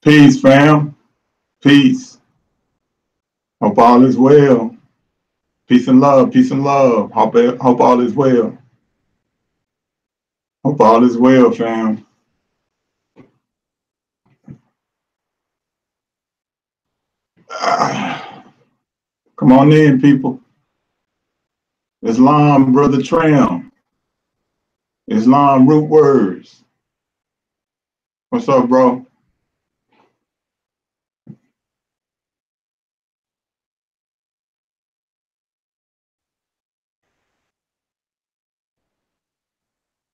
Peace, fam. Peace. Hope all is well. Peace and love. Peace and love. Hope all is well. Hope all is well, fam. Come on in, people. Islam, Brother Tram. Islam root words. What's up, bro?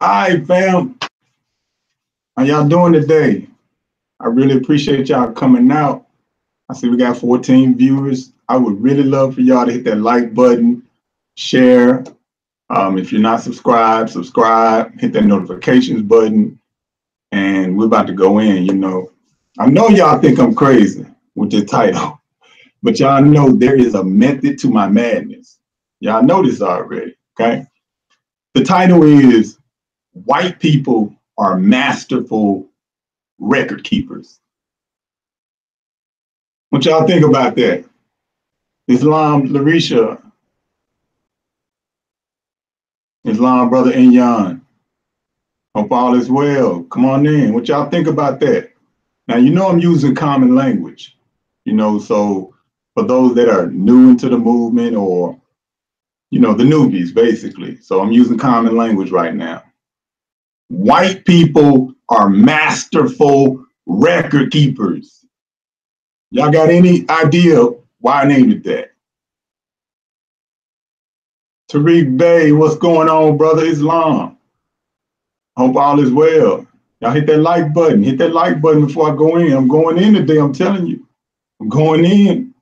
All right, fam. How y'all doing today? I really appreciate y'all coming out. I see we got 14 viewers. I would really love for y'all to hit that like button, share. If you're not subscribed, subscribe, hit that notifications button, and we're about to go in, I know y'all think I'm crazy with this title, but y'all know there is a method to my madness. Y'all know this already, okay? The title is White People Are Masterful Record Keepers. What y'all think about that? Islam, Larisha. Islam, Brother Inyan. Hope all is well. Come on in. What y'all think about that? Now, I'm using common language, so for those that are new into the movement or, the newbies, basically. So I'm using common language right now. White people are masterful record keepers. Y'all got any idea why I named it that? Tariq Bey, what's going on, Brother Islam? Hope all is well. Y'all hit that like button. Hit that like button before I go in. I'm going in today, I'm telling you. I'm going in.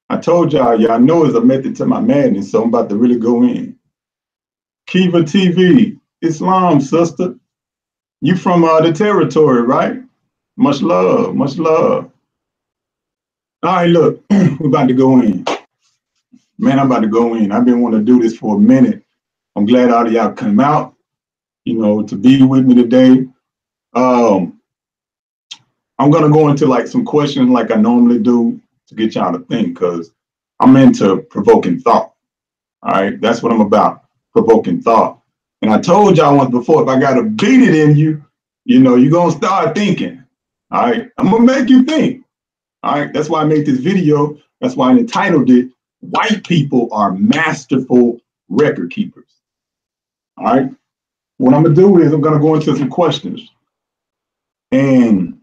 I told y'all know it's a method to my madness, so I'm about to really go in. Kiva TV, Islam, sister. You from the territory, right? Much love, much love. All right, look, we're about to go in. Man, I'm about to go in. I've been wanting to do this for a minute. I'm glad all of y'all come out, to be with me today. I'm going to go into like some questions like I normally do to get y'all to think, because I'm into provoking thought. All right, that's what I'm about, provoking thought. And I told y'all once before, if I got to beat it in you, you're going to start thinking. All right, I'm going to make you think. All right, that's why I made this video. That's why I entitled it, White People Are Masterful Record Keepers. All right, what I'm going to do is I'm going to go into some questions. And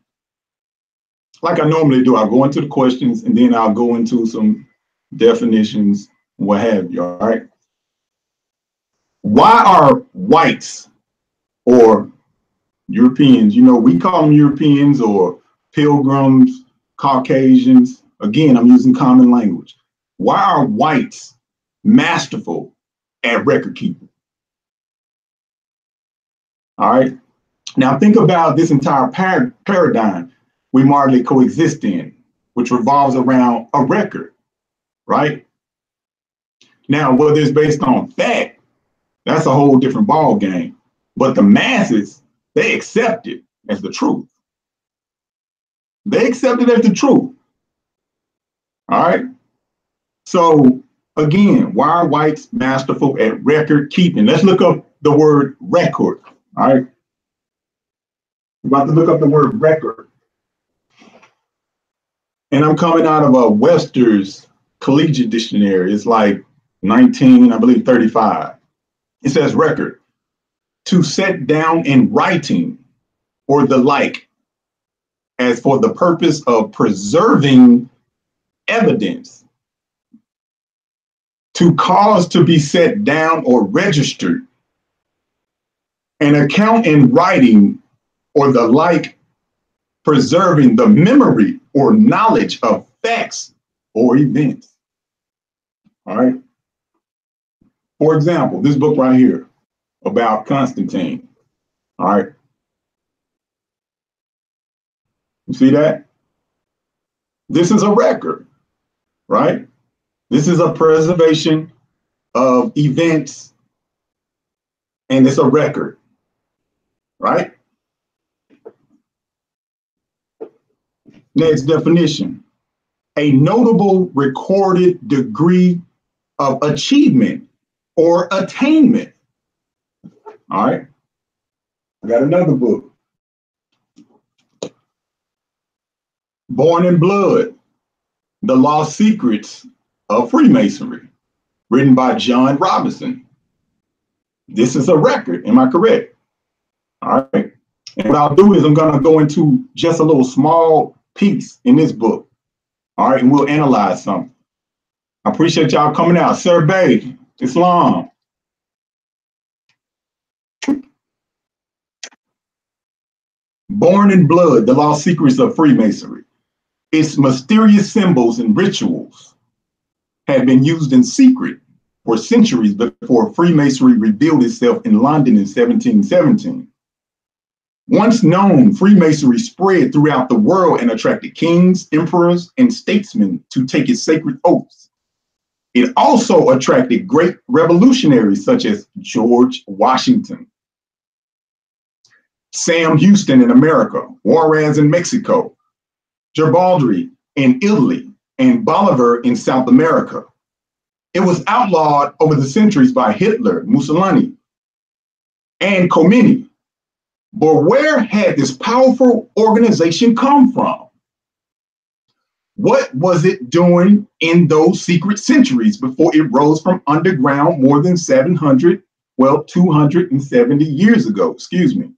like I normally do, I'll go into the questions and then I'll go into some definitions, what have you, all right? Why are whites or Europeans, we call them Europeans or pilgrims, Caucasians. Again, I'm using common language. Why are whites masterful at record keeping? All right. Now think about this entire paradigm we morally coexist in, which revolves around a record, right? Now, whether it's based on fact, that's a whole different ball game. But the masses, they accept it as the truth. They accept it as the truth. All right. So again, why are whites masterful at record keeping? Let's look up the word record. All right. I'm about to look up the word record. And I'm coming out of a Webster's Collegiate Dictionary. It's like 1935. It says record, to set down in writing or the like, as for the purpose of preserving evidence, to cause to be set down or registered, an account in writing or the like, preserving the memory or knowledge of facts or events. All right. For example, this book right here about Constantine. All right. You see that? This is a record, right? This is a preservation of events, and it's a record, right? Next definition, a notable recorded degree of achievement or attainment. All right, I got another book, Born in Blood, The Lost Secrets of Freemasonry, written by John Robinson. This is a record, am I correct? All right, and what I'll do is I'm gonna go into just a little small piece in this book. All right, and we'll analyze something. I appreciate y'all coming out. Sir Bey, Islam. Born in Blood, The Lost Secrets of Freemasonry. Its mysterious symbols and rituals had been used in secret for centuries before Freemasonry revealed itself in London in 1717. Once known, Freemasonry spread throughout the world and attracted kings, emperors, and statesmen to take its sacred oaths. It also attracted great revolutionaries such as George Washington, Sam Houston in America, Juarez in Mexico, Garibaldi in Italy, and Bolivar in South America. It was outlawed over the centuries by Hitler, Mussolini, and Khomeini. But where had this powerful organization come from? What was it doing in those secret centuries before it rose from underground more than 270 years ago, excuse me?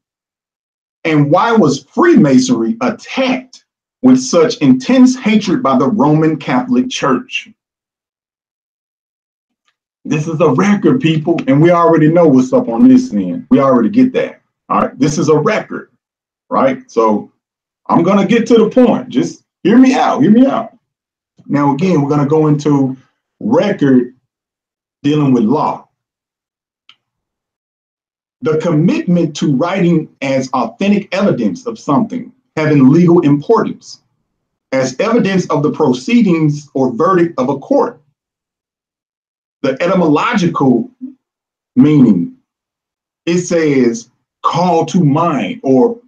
And why was Freemasonry attacked with such intense hatred by the Roman Catholic Church? This is a record, people, and we already know what's up on this end. We already get that. All right, this is a record, right? So I'm gonna get to the point. Just hear me out, hear me out. Now, again, we're gonna go into record dealing with law. The commitment to writing as authentic evidence of something having legal importance, as evidence of the proceedings or verdict of a court. The etymological meaning, it says call to mind or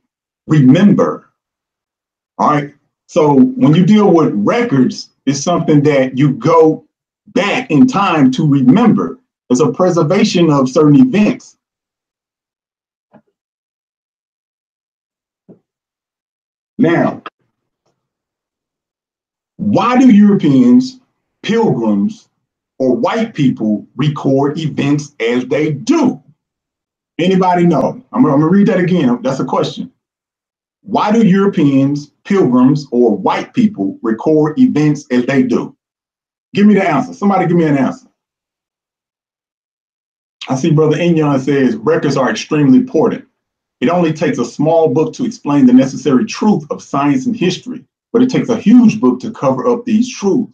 remember. All right. So when you deal with records, it's something that you go back in time to remember. It's a preservation of certain events. Now, why do Europeans, pilgrims, or white people record events as they do? Anybody know? I'm gonna read that again. That's a question. Why do Europeans, pilgrims, or white people record events as they do? Give me the answer. Somebody give me an answer. I see Brother Inyon says records are extremely important. It only takes a small book to explain the necessary truth of science and history, but it takes a huge book to cover up these truths.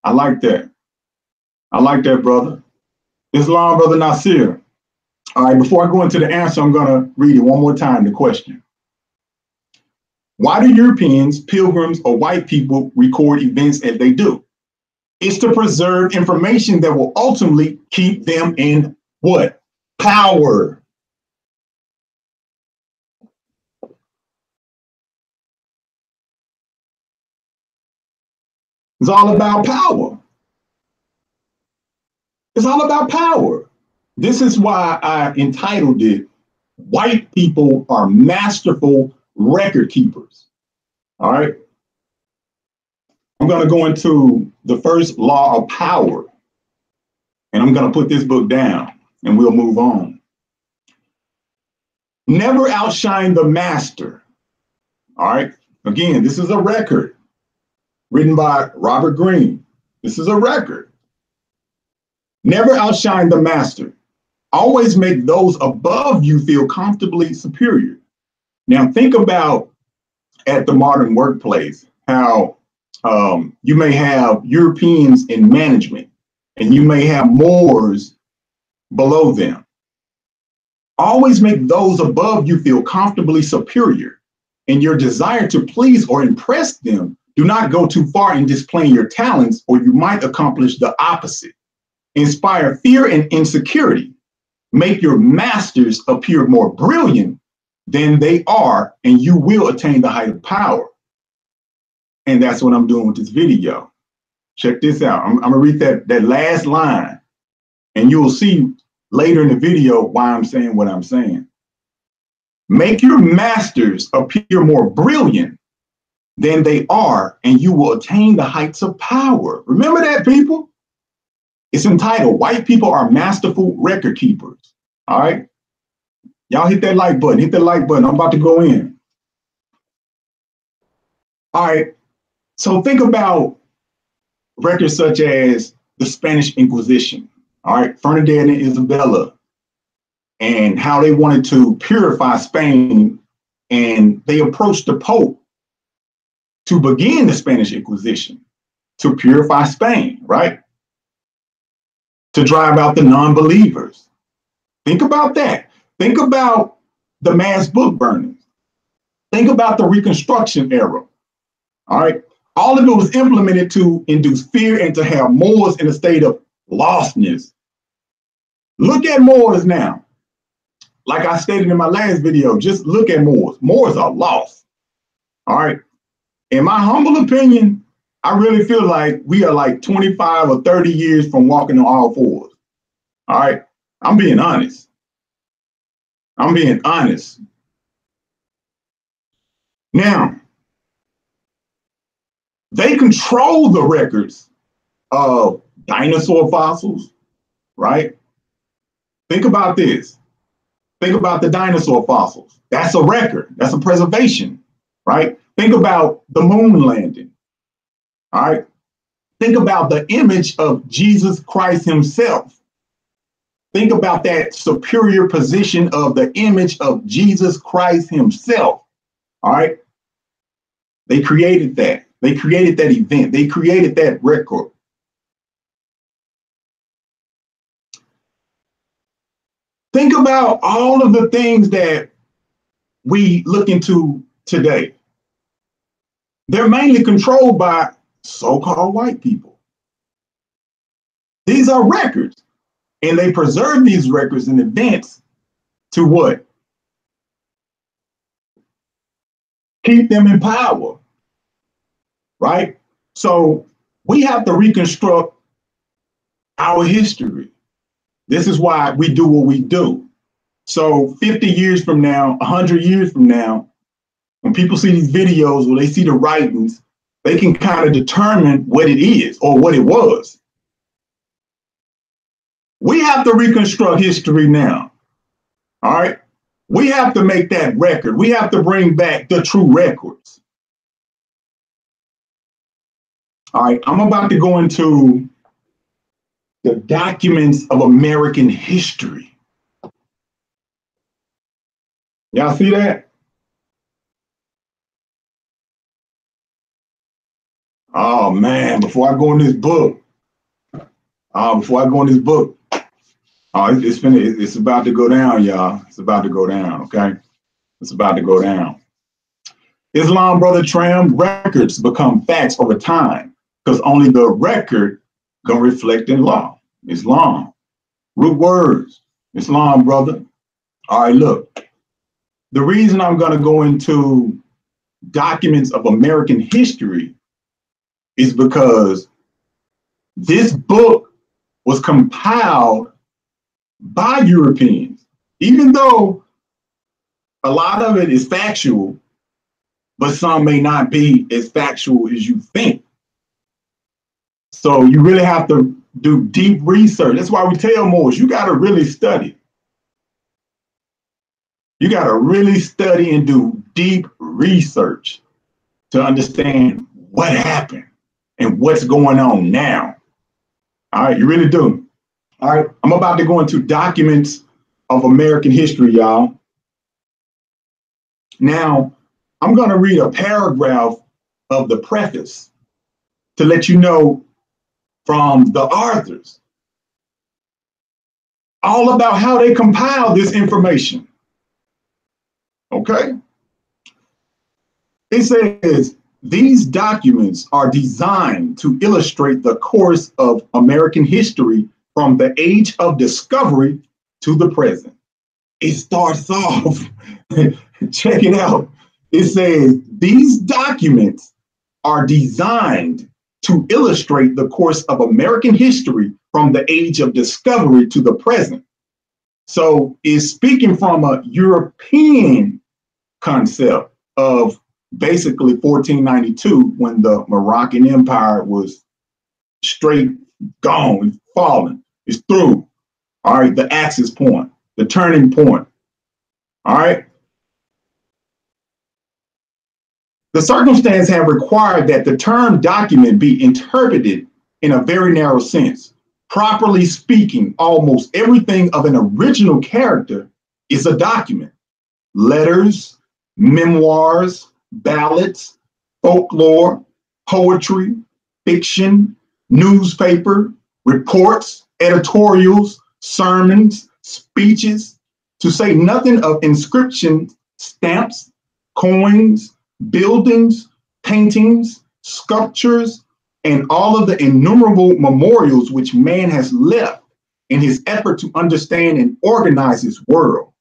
I like that. I like that, brother. Islam, Brother Nasir. All right, before I go into the answer, I'm gonna read it one more time, the question. Why do Europeans, pilgrims, or white people record events as they do? It's to preserve information that will ultimately keep them in what? Power. It's all about power. It's all about power. This is why I entitled it, White People Are Masterful Record Keepers. All right. I'm going to go into the first law of power, and I'm going to put this book down and we'll move on. Never outshine the master. All right. Again, this is a record written by Robert Greene. This is a record. Never outshine the master. Always make those above you feel comfortably superior. Now think about at the modern workplace, how you may have Europeans in management and you may have Moors below them. Always make those above you feel comfortably superior. In your desire to please or impress them, do not go too far in displaying your talents, or you might accomplish the opposite. Inspire fear and insecurity. Make your masters appear more brilliant than they are, and you will attain the height of power. And that's what I'm doing with this video. Check this out. I'm gonna read that last line, and you'll see later in the video why I'm saying what I'm saying. Make your masters appear more brilliant than they are, and you will attain the heights of power. Remember that, people? It's entitled, White People Are Masterful Record Keepers. All right? Y'all hit that like button. Hit that like button. I'm about to go in. All right. So think about records such as the Spanish Inquisition. All right. Ferdinand and Isabella, and how they wanted to purify Spain. And they approached the Pope to begin the Spanish Inquisition, to purify Spain, right? To drive out the non-believers. Think about that. Think about the mass book burnings. Think about the Reconstruction era. All right. All of it was implemented to induce fear and to have Moors in a state of lostness. Look at Moors now. Like I stated in my last video, just look at Moors. Moors are lost. All right. In my humble opinion, I really feel like we are like 25 or 30 years from walking on all fours. All right. I'm being honest. I'm being honest. Now, they control the records of dinosaur fossils, right? Think about this. Think about the dinosaur fossils. That's a record. That's a preservation, right? Think about the moon landing, all right? Think about the image of Jesus Christ himself. Think about that superior position of the image of Jesus Christ himself, all right? They created that. They created that event. They created that record. Think about all of the things that we look into today. They're mainly controlled by so-called white people. These are records, and they preserve these records in advance to what? Keep them in power, right? So we have to reconstruct our history. This is why we do what we do. So 50 years from now, 100 years from now, when people see these videos, when they see the writings, they can kind of determine what it is or what it was. We have to reconstruct history now. All right. We have to make that record. We have to bring back the true records. All right. I'm about to go into the documents of American history. Y'all see that? Oh man, before I go in this book, it's about to go down, y'all. It's about to go down, okay? It's about to go down. Islam, Brother Tram, records become facts over time because only the record gonna reflect in law. Islam, root words, Islam, brother. All right, look. The reason I'm gonna go into documents of American history is because this book was compiled by Europeans, even though a lot of it is factual, but some may not be as factual as you think. So you really have to do deep research. That's why we tell Moors, you got to really study. You got to really study and do deep research to understand what happened and what's going on now. All right, you really do. All right, I'm about to go into documents of American history, y'all. Now, I'm going to read a paragraph of the preface to let you know from the authors all about how they compiled this information. Okay? It says, these documents are designed to illustrate the course of American history from the age of discovery to the present. It starts off, check it out. It says, these documents are designed to illustrate the course of American history from the age of discovery to the present. So it's speaking from a European concept of basically 1492, when the Moroccan Empire was straight gone, fallen. It's through. All right, the axis point, the turning point. All right. The circumstance have required that the term document be interpreted in a very narrow sense. Properly speaking, almost everything of an original character is a document. Letters, memoirs, ballads, folklore, poetry, fiction, newspaper, reports, editorials, sermons, speeches, to say nothing of inscriptions, stamps, coins, buildings, paintings, sculptures, and all of the innumerable memorials which man has left in his effort to understand and organize his world.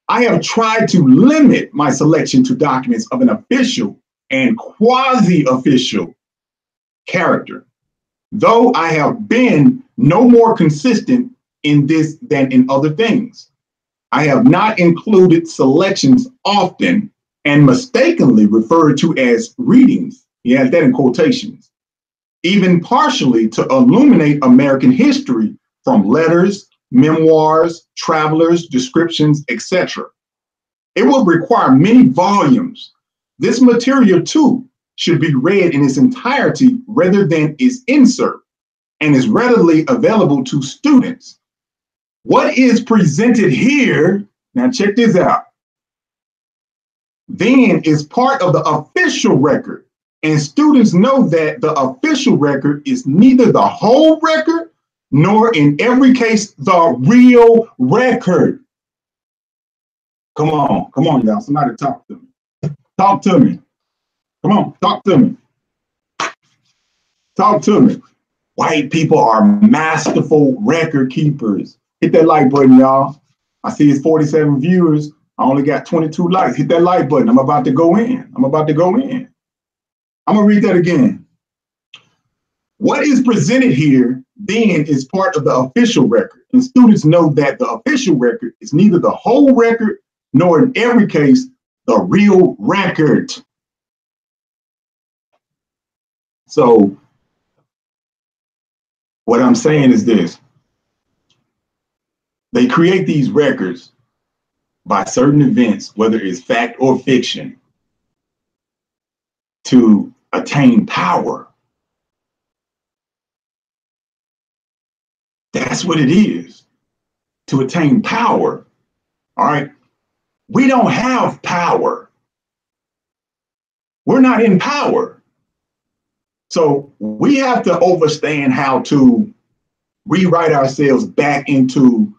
I have tried to limit my selection to documents of an official and quasi-official character, though I have been no more consistent in this than in other things. I have not included selections often and mistakenly referred to as readings, he has that in quotations, even partially to illuminate American history from letters, memoirs, travelers, descriptions, etc. It would require many volumes. This material too should be read in its entirety rather than its insert, and is readily available to students. What is presented here, now check this out, then is part of the official record. And students know that the official record is neither the whole record, nor in every case, the real record. Come on, y'all. Somebody talk to me. Talk to me. Come on, talk to me. Talk to me. White people are masterful record keepers. Hit that like button, y'all. I see it's 47 viewers. I only got 22 likes. Hit that like button. I'm about to go in. I'm going to read that again. What is presented here then is part of the official record. And students know that the official record is neither the whole record, nor in every case, the real record. So what I'm saying is this. They create these records by certain events, whether it's fact or fiction, to attain power. That's what it is, to attain power. All right. We don't have power. We're not in power. So we have to understand how to rewrite ourselves back into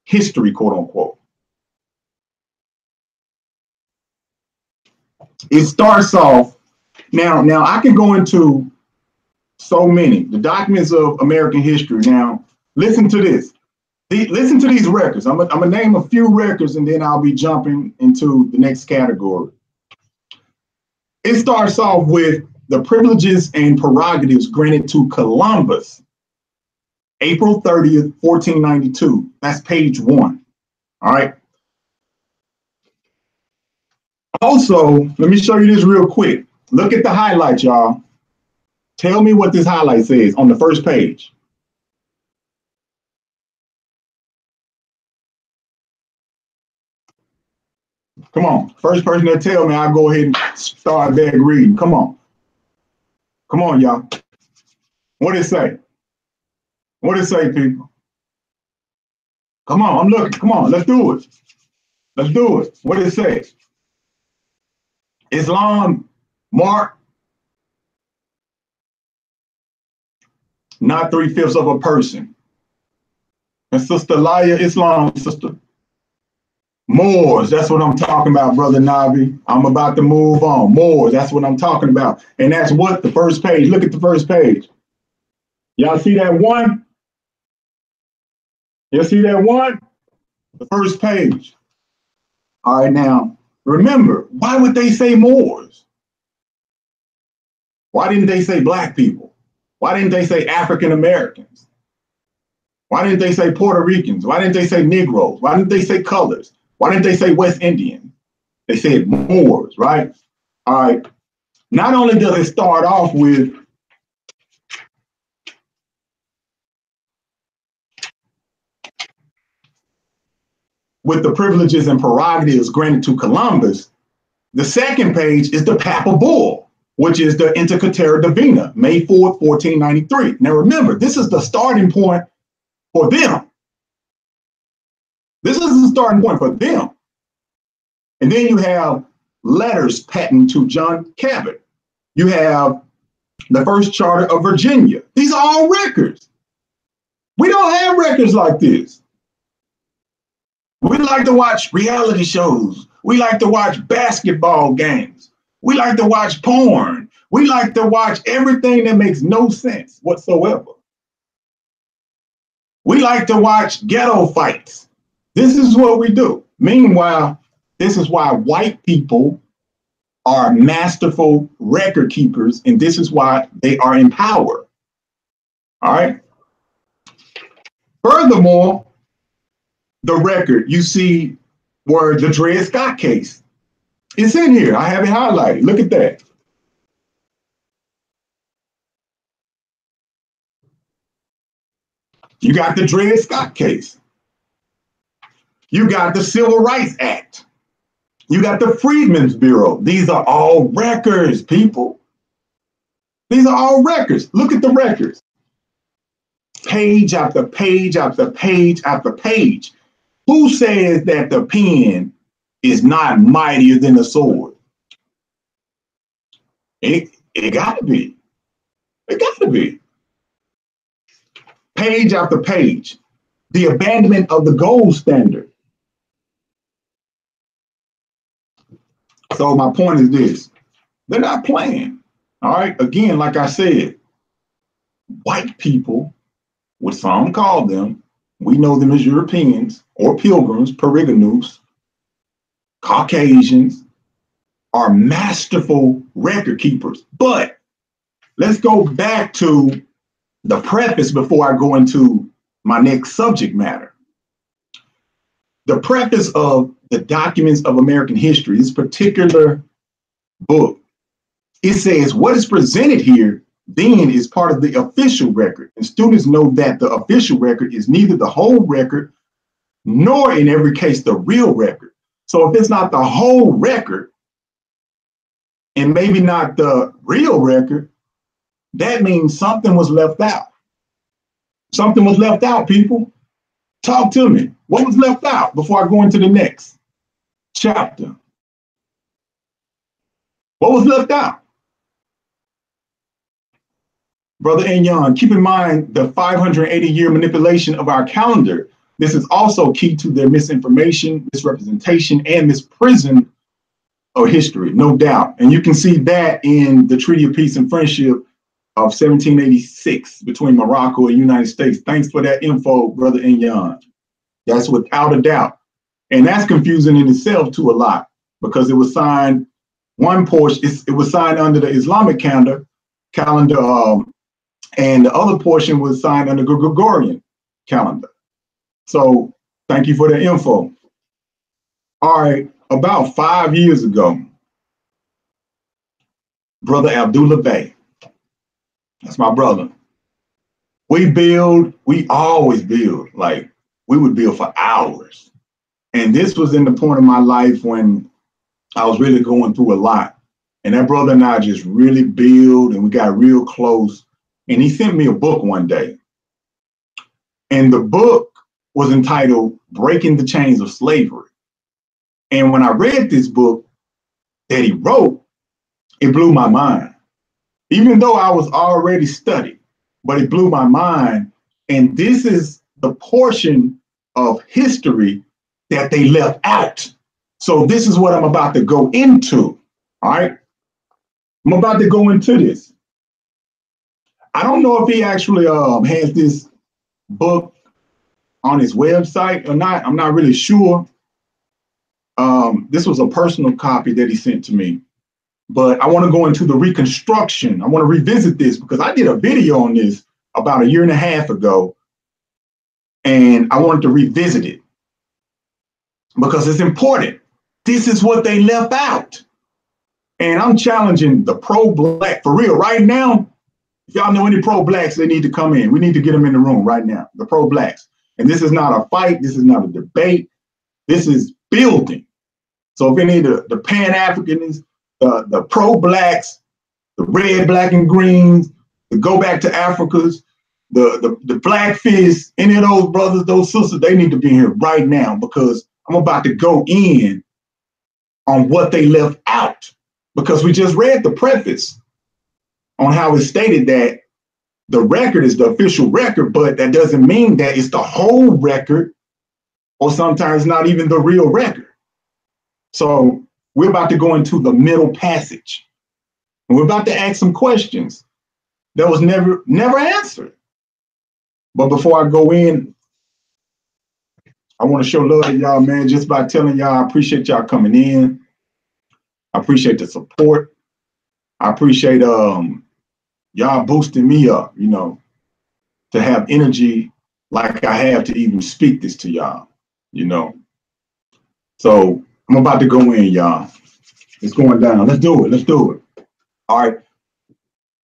history, quote unquote. It starts off, now I can go into so many, the documents of American history. Now, listen to this. Listen to these records. I'm gonna name a few records and then I'll be jumping into the next category. It starts off with the privileges and prerogatives granted to Columbus, April 30th, 1492. That's page 1. All right. Also, let me show you this real quick. Look at the highlight, y'all. Tell me what this highlight says on the first page. Come on. First person that tell me, I'll go ahead and start back reading. Come on. Come on, y'all. What did it say? What did it say, people? Come on, I'm looking. Come on, let's do it. Let's do it. What did it say? Islam, mark, not 3/5 of a person. And Sister Laya, Islam, Sister. Moors, that's what I'm talking about, Brother Navi. I'm about to move on. Moors, that's what I'm talking about. And that's what the first page, look at the first page. Y'all see that 1? You see that 1? The first page. All right, now, remember, why would they say Moors? Why didn't they say black people? Why didn't they say African Americans? Why didn't they say Puerto Ricans? Why didn't they say Negroes? Why didn't they say colors? Why didn't they say West Indians? They said Moors, right? All right. Not only does it start off with the privileges and prerogatives granted to Columbus, the second page is the Papal Bull, which is the Inter Caetera Divina, May 4th, 1493. Now remember, this is the starting point for them. This is the starting point for them. And then you have letters patent to John Cabot. You have the first charter of Virginia. These are all records. We don't have records like this. We like to watch reality shows. We like to watch basketball games. We like to watch porn. We like to watch everything that makes no sense whatsoever. We like to watch ghetto fights. This is what we do. Meanwhile, this is why white people are masterful record keepers, and this is why they are in power. All right. Furthermore, the record you see where the Dred Scott case, it's in here. I have it highlighted. Look at that. You got the Dred Scott case. You got the Civil Rights Act. You got the Freedmen's Bureau. These are all records, people. These are all records. Look at the records. Page after page after page after page. Who says that the pen is not mightier than the sword? It got to be. It got to be. Page after page. The abandonment of the gold standard. So my point is this. They're not playing. All right. Again, like I said, white people, what some call them, we know them as Europeans or pilgrims, peregrinus, Caucasians, are masterful record keepers. But let's go back to the preface before I go into my next subject matter. The preface of the Documents of American History, this particular book, it says what is presented here then is part of the official record. And students know that the official record is neither the whole record nor in every case the real record. So if it's not the whole record and maybe not the real record, that means something was left out. Something was left out, people. Talk to me. What was left out before I go into the next chapter? What was left out? Brother Enyon, keep in mind the 580-year manipulation of our calendar. This is also key to their misinformation, misrepresentation, and misprison of history, no doubt. And you can see that in the Treaty of Peace and Friendship of 1786 between Morocco and United States. Thanks for that info, Brother Enyon. That's without a doubt. And that's confusing in itself too a lot, because it was signed, one portion, it was signed under the Islamic calendar, and the other portion was signed under the Gregorian calendar. So thank you for the info. All right, about 5 years ago, Brother Abdullah Bey, that's my brother. We always build, like we would build for hours. And this was in the point of my life when I was really going through a lot. And that brother and I just really build, and we got real close. And he sent me a book one day. And the book was entitled Breaking the Chains of Slavery. And when I read this book that he wrote, it blew my mind. Even though I was already studied, but it blew my mind. And this is the portion of history that they left out. So this is what I'm about to go into. All right. I'm about to go into this. I don't know if he actually has this book on his website or not. I'm not really sure. This was a personal copy that he sent to me. But I want to go into the reconstruction. I want to revisit this because I did a video on this about 1.5 years ago, and I wanted to revisit it because it's important. This is what they left out. And I'm challenging the pro-black, for real, right now. If y'all know any pro-blacks, they need to come in. We need to get them in the room right now, the pro-blacks. And this is not a fight. This is not a debate. This is building. So if any of the Pan-Africanists, the pro-blacks, the red, black, and greens, the go back to Africas, the black fists, any of those brothers, those sisters, they need to be here right now because I'm about to go in on what they left out. Because we just read the preface on how it stated that the record is the official record, but that doesn't mean that it's the whole record, or sometimes not even the real record. So we're about to go into the middle passage. And we're about to ask some questions that was never answered. But before I go in, I want to show love to y'all, man, just by telling y'all I appreciate y'all coming in. I appreciate the support. I appreciate y'all boosting me up, you know, to have energy like I have to even speak this to y'all, you know. So I'm about to go in, y'all. It's going down. Let's do it. Let's do it. All right.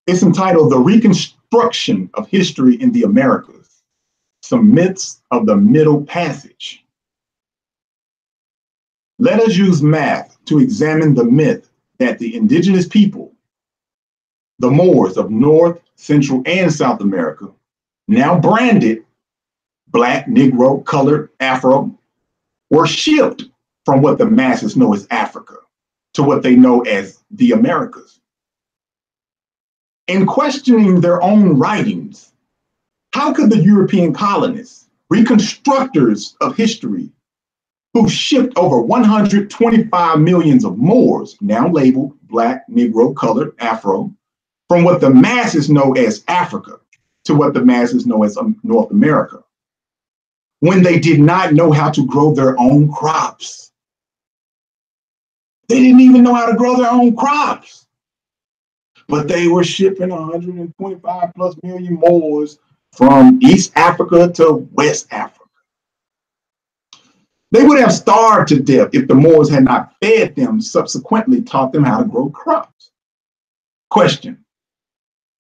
It's entitled The Reconstruction of History in the Americas, Some Myths of the Middle Passage. Let us use math to examine the myth that the indigenous people, the Moors of North, Central, and South America, now branded Black, Negro, Colored, Afro, were shipped from what the masses know as Africa to what they know as the Americas. In questioning their own writings, how could the European colonists, reconstructors of history, who shipped over 125 millions of Moors, now labeled Black, Negro, Colored, Afro, from what the masses know as Africa to what the masses know as North America, when they did not know how to grow their own crops? They didn't even know how to grow their own crops, but they were shipping 125 plus million Moors from East Africa to West Africa. They would have starved to death if the Moors had not fed them, subsequently taught them how to grow crops. Question: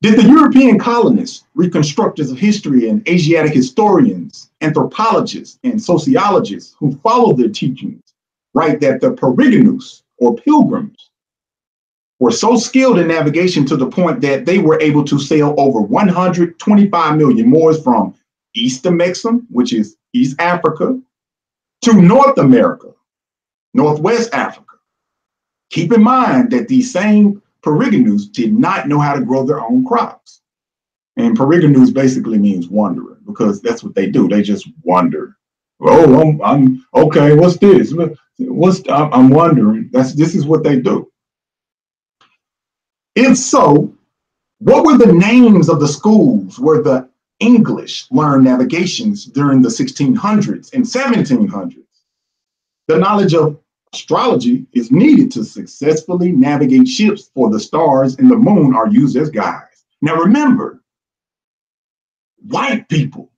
did the European colonists, reconstructors of history, and Asiatic historians, anthropologists, and sociologists who followed their teachings write that the Peregrinos, or pilgrims, were so skilled in navigation to the point that they were able to sail over 125 million Moors from East of Mexico, which is East Africa, to North America, Northwest Africa? Keep in mind that these same Peregrinos did not know how to grow their own crops. And Peregrinos basically means wanderer, because that's what they do. They just wander. Oh, I'm okay. What's this? I'm wondering. This is what they do. If so, what were the names of the schools where the English learned navigations during the 1600s and 1700s? The knowledge of astrology is needed to successfully navigate ships, for the stars and the moon are used as guides. Now remember, white people,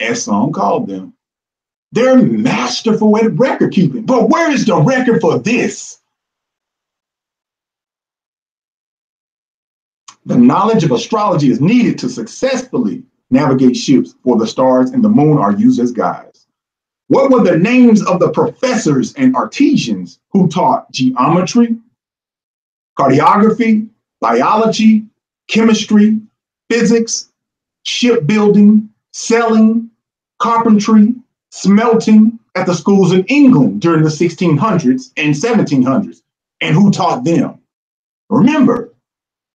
as some called them, they're masterful at record keeping. But where is the record for this? The knowledge of astrology is needed to successfully navigate ships, for the stars and the moon are used as guides. What were the names of the professors and artisans who taught geometry, cartography, biology, chemistry, physics, shipbuilding, sailing, carpentry, smelting at the schools in England during the 1600s and 1700s, and who taught them? Remember,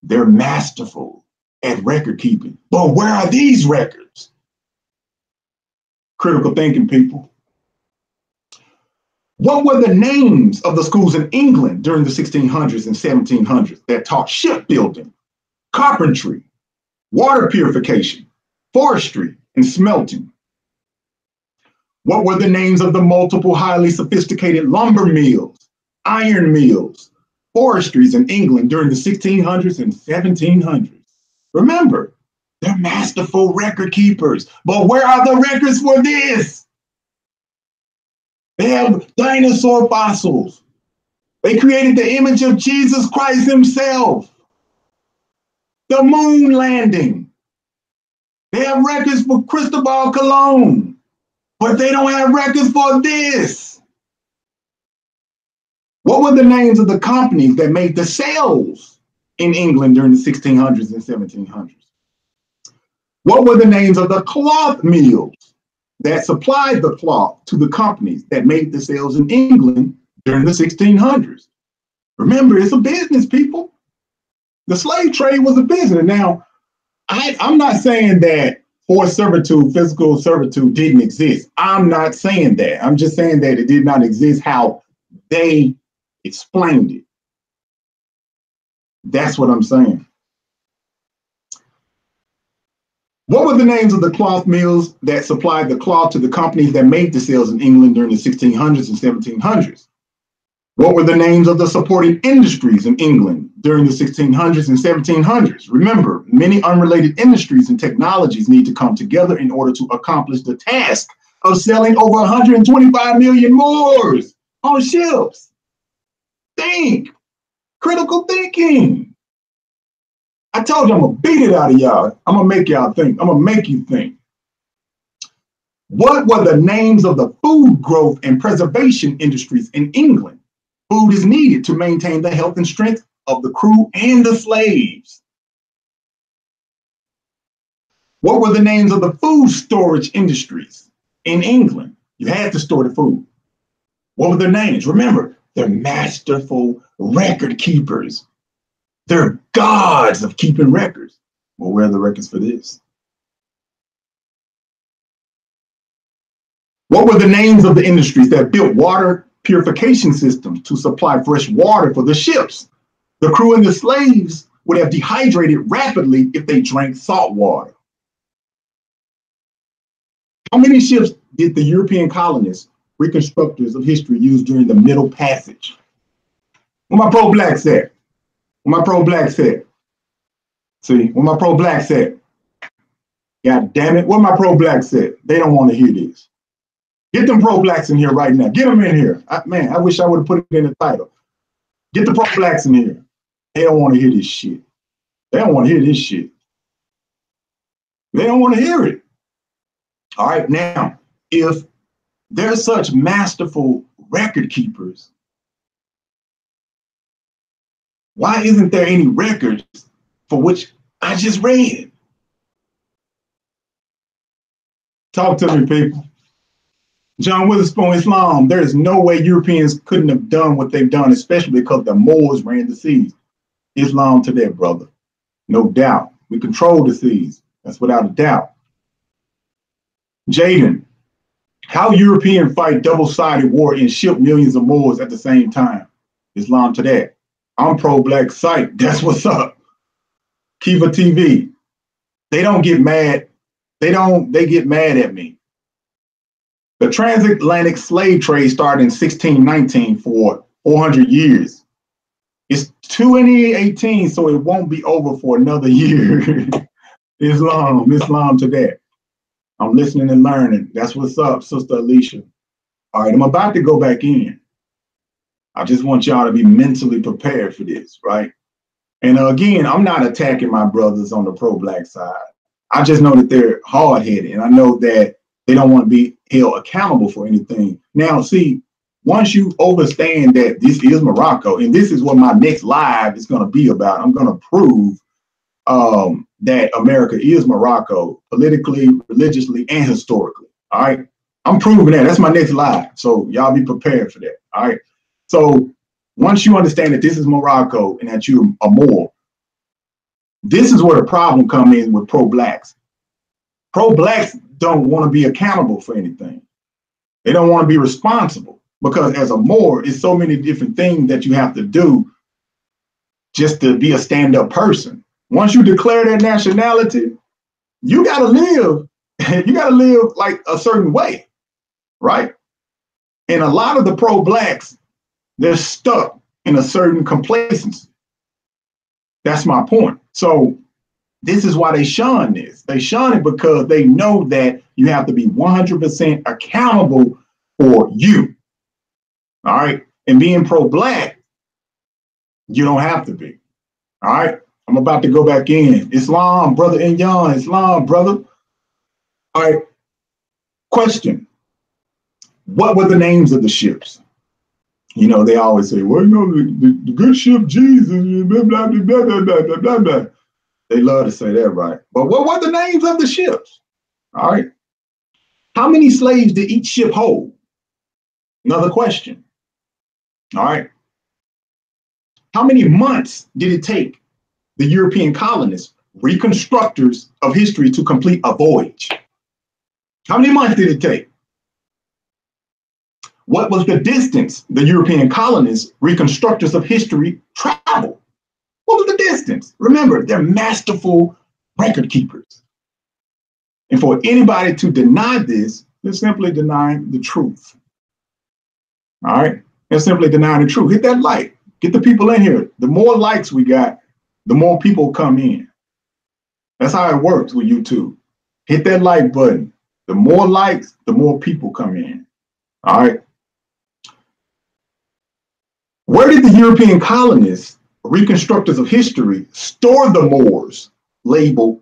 they're masterful at record keeping. But where are these records? Critical thinking, people. What were the names of the schools in England during the 1600s and 1700s that taught shipbuilding, carpentry, water purification, forestry, and smelting? What were the names of the multiple highly sophisticated lumber mills, iron mills, forestries in England during the 1600s and 1700s. Remember, they're masterful record keepers. But where are the records for this? They have dinosaur fossils. They created the image of Jesus Christ himself. The moon landing. They have records for Cristobal Colon, but they don't have records for this. What were the names of the companies that made the sails in England during the 1600s and 1700s? What were the names of the cloth mills that supplied the cloth to the companies that made the sails in England during the 1600s? Remember, it's a business, people. The slave trade was a business. Now, I'm not saying that forced servitude, physical servitude didn't exist. I'm not saying that. I'm just saying that it did not exist how they explained it. That's what I'm saying. What were the names of the cloth mills that supplied the cloth to the companies that made the sails in England during the 1600s and 1700s? What were the names of the supporting industries in England during the 1600s and 1700s? Remember, many unrelated industries and technologies need to come together in order to accomplish the task of selling over 125 million Moors on ships. Think, critical thinking. I told you I'm gonna beat it out of y'all. I'm gonna make y'all think. I'm gonna make you think. What were the names of the food growth and preservation industries in England? Food is needed to maintain the health and strength of the crew and the slaves. What were the names of the food storage industries in England? You had to store the food. What were their names? Remember, they're masterful record keepers. They're gods of keeping records. Well, where are the records for this? What were the names of the industries that built water purification systems to supply fresh water for the ships? The crew and the slaves would have dehydrated rapidly if they drank salt water. How many ships did the European colonists, reconstructors of history, use during the Middle Passage? Where my pro-blacks at? Where my pro-blacks at? See, where my pro-blacks at? God damn it, where my pro-blacks at? They don't want to hear this. Get them pro-blacks in here right now. Get them in here. Man, I wish I would have put it in the title. Get the pro-blacks in here. They don't want to hear this shit. They don't want to hear this shit. They don't want to hear it. All right, now, if they're such masterful record keepers, why isn't there any records for which I just read? Talk to me, people. John Witherspoon, Islam, there is no way Europeans couldn't have done what they've done, especially because the Moors ran the seas. Islam to that, brother. No doubt. We control the seas. That's without a doubt. Jaden, how Europeans fight double-sided war and ship millions of Moors at the same time? Islam to that. I'm pro-black site. That's what's up. Kiva TV. They don't get mad. They get mad at me. The transatlantic slave trade started in 1619 for 400 years. It's 2018, so it won't be over for another year. Islam to that. I'm listening and learning. That's what's up, Sister Alicia. All right, I'm about to go back in. I just want y'all to be mentally prepared for this, right? And again, I'm not attacking my brothers on the pro-black side. I just know that they're hard-headed, and I know that they don't want to be held accountable for anything. Now, see, once you understand that this is Morocco, and this is what my next live is going to be about, I'm going to prove that America is Morocco, politically, religiously, and historically. All right, I'm proving that. That's my next live. So y'all be prepared for that. All right. So once you understand that this is Morocco and that you're a Moor, this is where the problem comes in with pro-blacks. Pro-blacks don't want to be accountable for anything. They don't want to be responsible because as a Moor, it's so many different things that you have to do just to be a stand-up person. Once you declare that nationality, you got to live. You got to live like a certain way, right? And a lot of the pro-blacks, they're stuck in a certain complacency. That's my point. So this is why they shun this. They shun it because they know that you have to be 100% accountable for you. All right. And being pro-black, you don't have to be. All right. I'm about to go back in. Islam, brother Inyan, Islam, brother. All right. Question. What were the names of the ships? You know, they always say, well, you know, the good ship Jesus, blah, blah, blah, blah, blah, blah, blah, blah. They love to say that, right? But what were the names of the ships? All right. How many slaves did each ship hold? Another question. All right. How many months did it take the European colonists, reconstructors of history, to complete a voyage? How many months did it take? What was the distance the European colonists, reconstructors of history, traveled? What was the distance? Remember, they're masterful record keepers. And for anybody to deny this, they're simply denying the truth. All right? They're simply denying the truth. Hit that like. Get the people in here. The more likes we got, the more people come in. That's how it works with YouTube. Hit that like button. The more likes, the more people come in. All right? Where did the European colonists, reconstructors of history, store the Moors labeled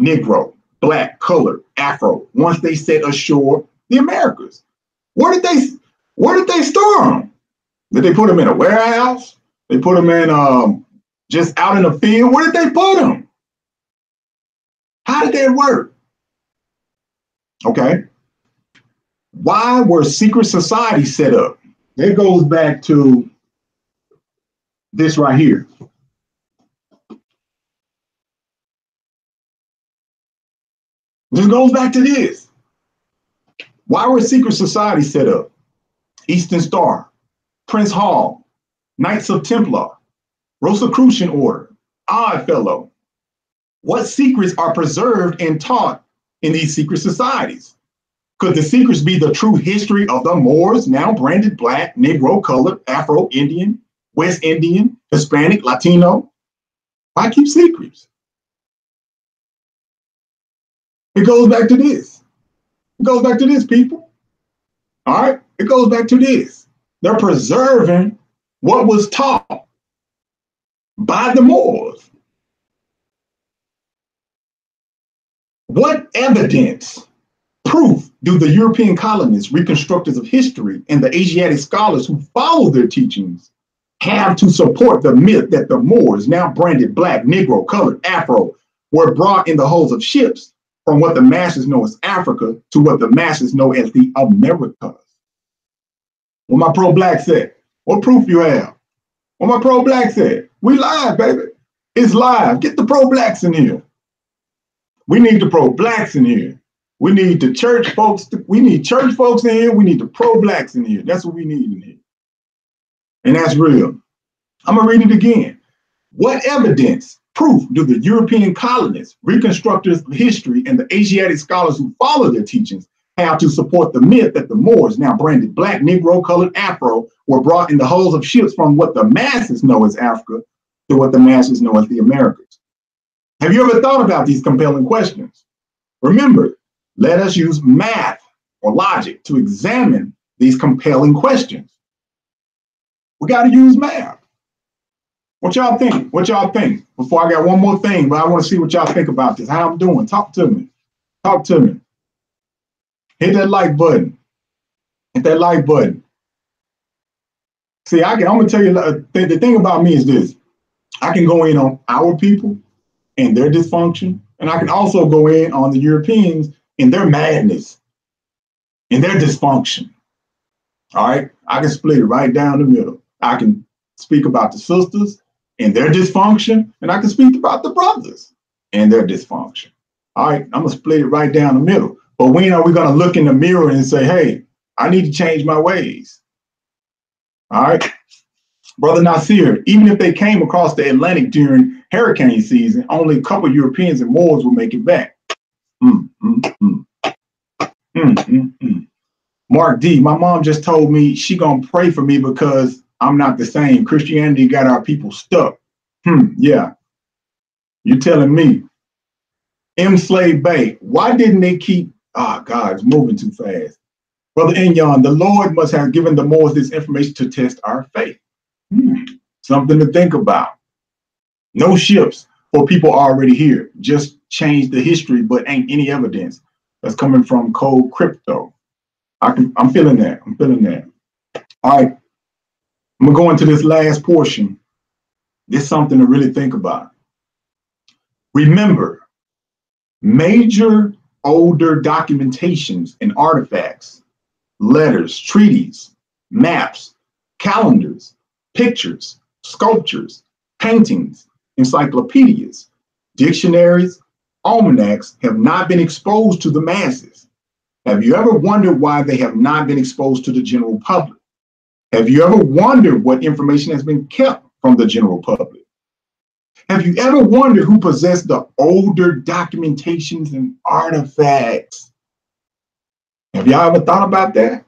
Negro, Black, Colored, Afro once they set ashore the Americas? Where did they store them? Did they put them in a warehouse? They put them in just out in the field? Where did they put them? How did that work? Okay. Why were secret societies set up? It goes back to this right here. This goes back to this. Why were secret societies set up? Eastern Star, Prince Hall, Knights of Templar, Rosicrucian Order, Odd Fellow. What secrets are preserved and taught in these secret societies? Could the secrets be the true history of the Moors, now branded Black, Negro, Colored, Afro, Indian, West Indian, Hispanic, Latino? Why keep secrets? It goes back to this. It goes back to this, people. All right? It goes back to this. They're preserving what was taught by the Moors. What evidence, proof do the European colonists, reconstructors of history, and the Asiatic scholars who follow their teachings have to support the myth that the Moors, now branded Black, Negro, Colored, Afro, were brought in the hulls of ships from what the masses know as Africa to what the masses know as the Americas? What my pro-Black said? What proof you have? What my pro-Black said? We live, baby. It's live. Get the pro-Blacks in here. We need the pro-Blacks in here. We need the church folks. We need church folks in here. We need the pro-Blacks in here. That's what we need in here. And that's real. I'm going to read it again. What evidence, proof do the European colonists, reconstructors of history, and the Asiatic scholars who follow their teachings have to support the myth that the Moors, now branded Black, Negro, Colored, Afro, were brought in the hulls of ships from what the masses know as Africa to what the masses know as the Americas? Have you ever thought about these compelling questions? Remember, let us use math or logic to examine these compelling questions. We got to use math. What y'all think? What y'all think? Before I got one more thing, but I want to see what y'all think about this. How I'm doing? Talk to me. Talk to me. Hit that like button. Hit that like button. See, I'm going to tell you, the thing about me is this. I can go in on our people and their dysfunction, and I can also go in on the Europeans and their madness and their dysfunction. All right? I can split it right down the middle. I can speak about the sisters and their dysfunction, and I can speak about the brothers and their dysfunction. All right? I'm going to split it right down the middle. But when are we going to look in the mirror and say, hey, I need to change my ways? All right? Brother Nasir, even if they came across the Atlantic during hurricane season, only a couple Europeans and Moors will make it back. Mark D, my mom just told me she gonna pray for me because I'm not the same. Christianity got our people stuck. Yeah. You're telling me. Slave Bay, why didn't they keep, God, it's moving too fast. Brother Inyon, the Lord must have given the Moors this information to test our faith. Something to think about. No ships for people already here. Just change the history, but ain't any evidence. That's coming from Cold Crypto. I'm feeling that. I'm feeling that. All right. I'm going to go into this last portion. This is something to really think about. Remember, major older documentations and artifacts, letters, treaties, maps, calendars, pictures, sculptures, paintings, encyclopedias, dictionaries, almanacs have not been exposed to the masses. Have you ever wondered why they have not been exposed to the general public? Have you ever wondered what information has been kept from the general public? Have you ever wondered who possessed the older documentations and artifacts? Have y'all ever thought about that?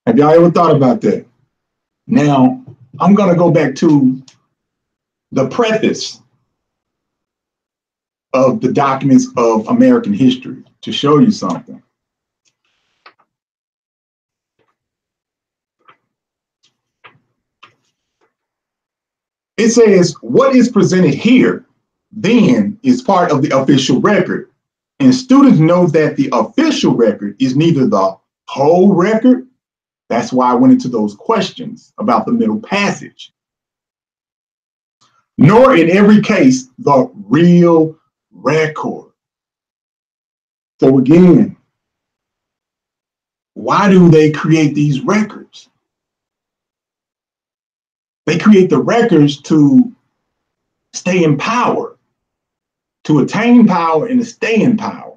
Have y'all ever thought about that? Now, I'm going to go back to the preface of the documents of American history to show you something. It says, what is presented here then is part of the official record. And students know that the official record is neither the whole record, that's why I went into those questions about the middle passage, nor in every case the real record. So again, why do they create these records? They create the records to stay in power, to attain power and to stay in power.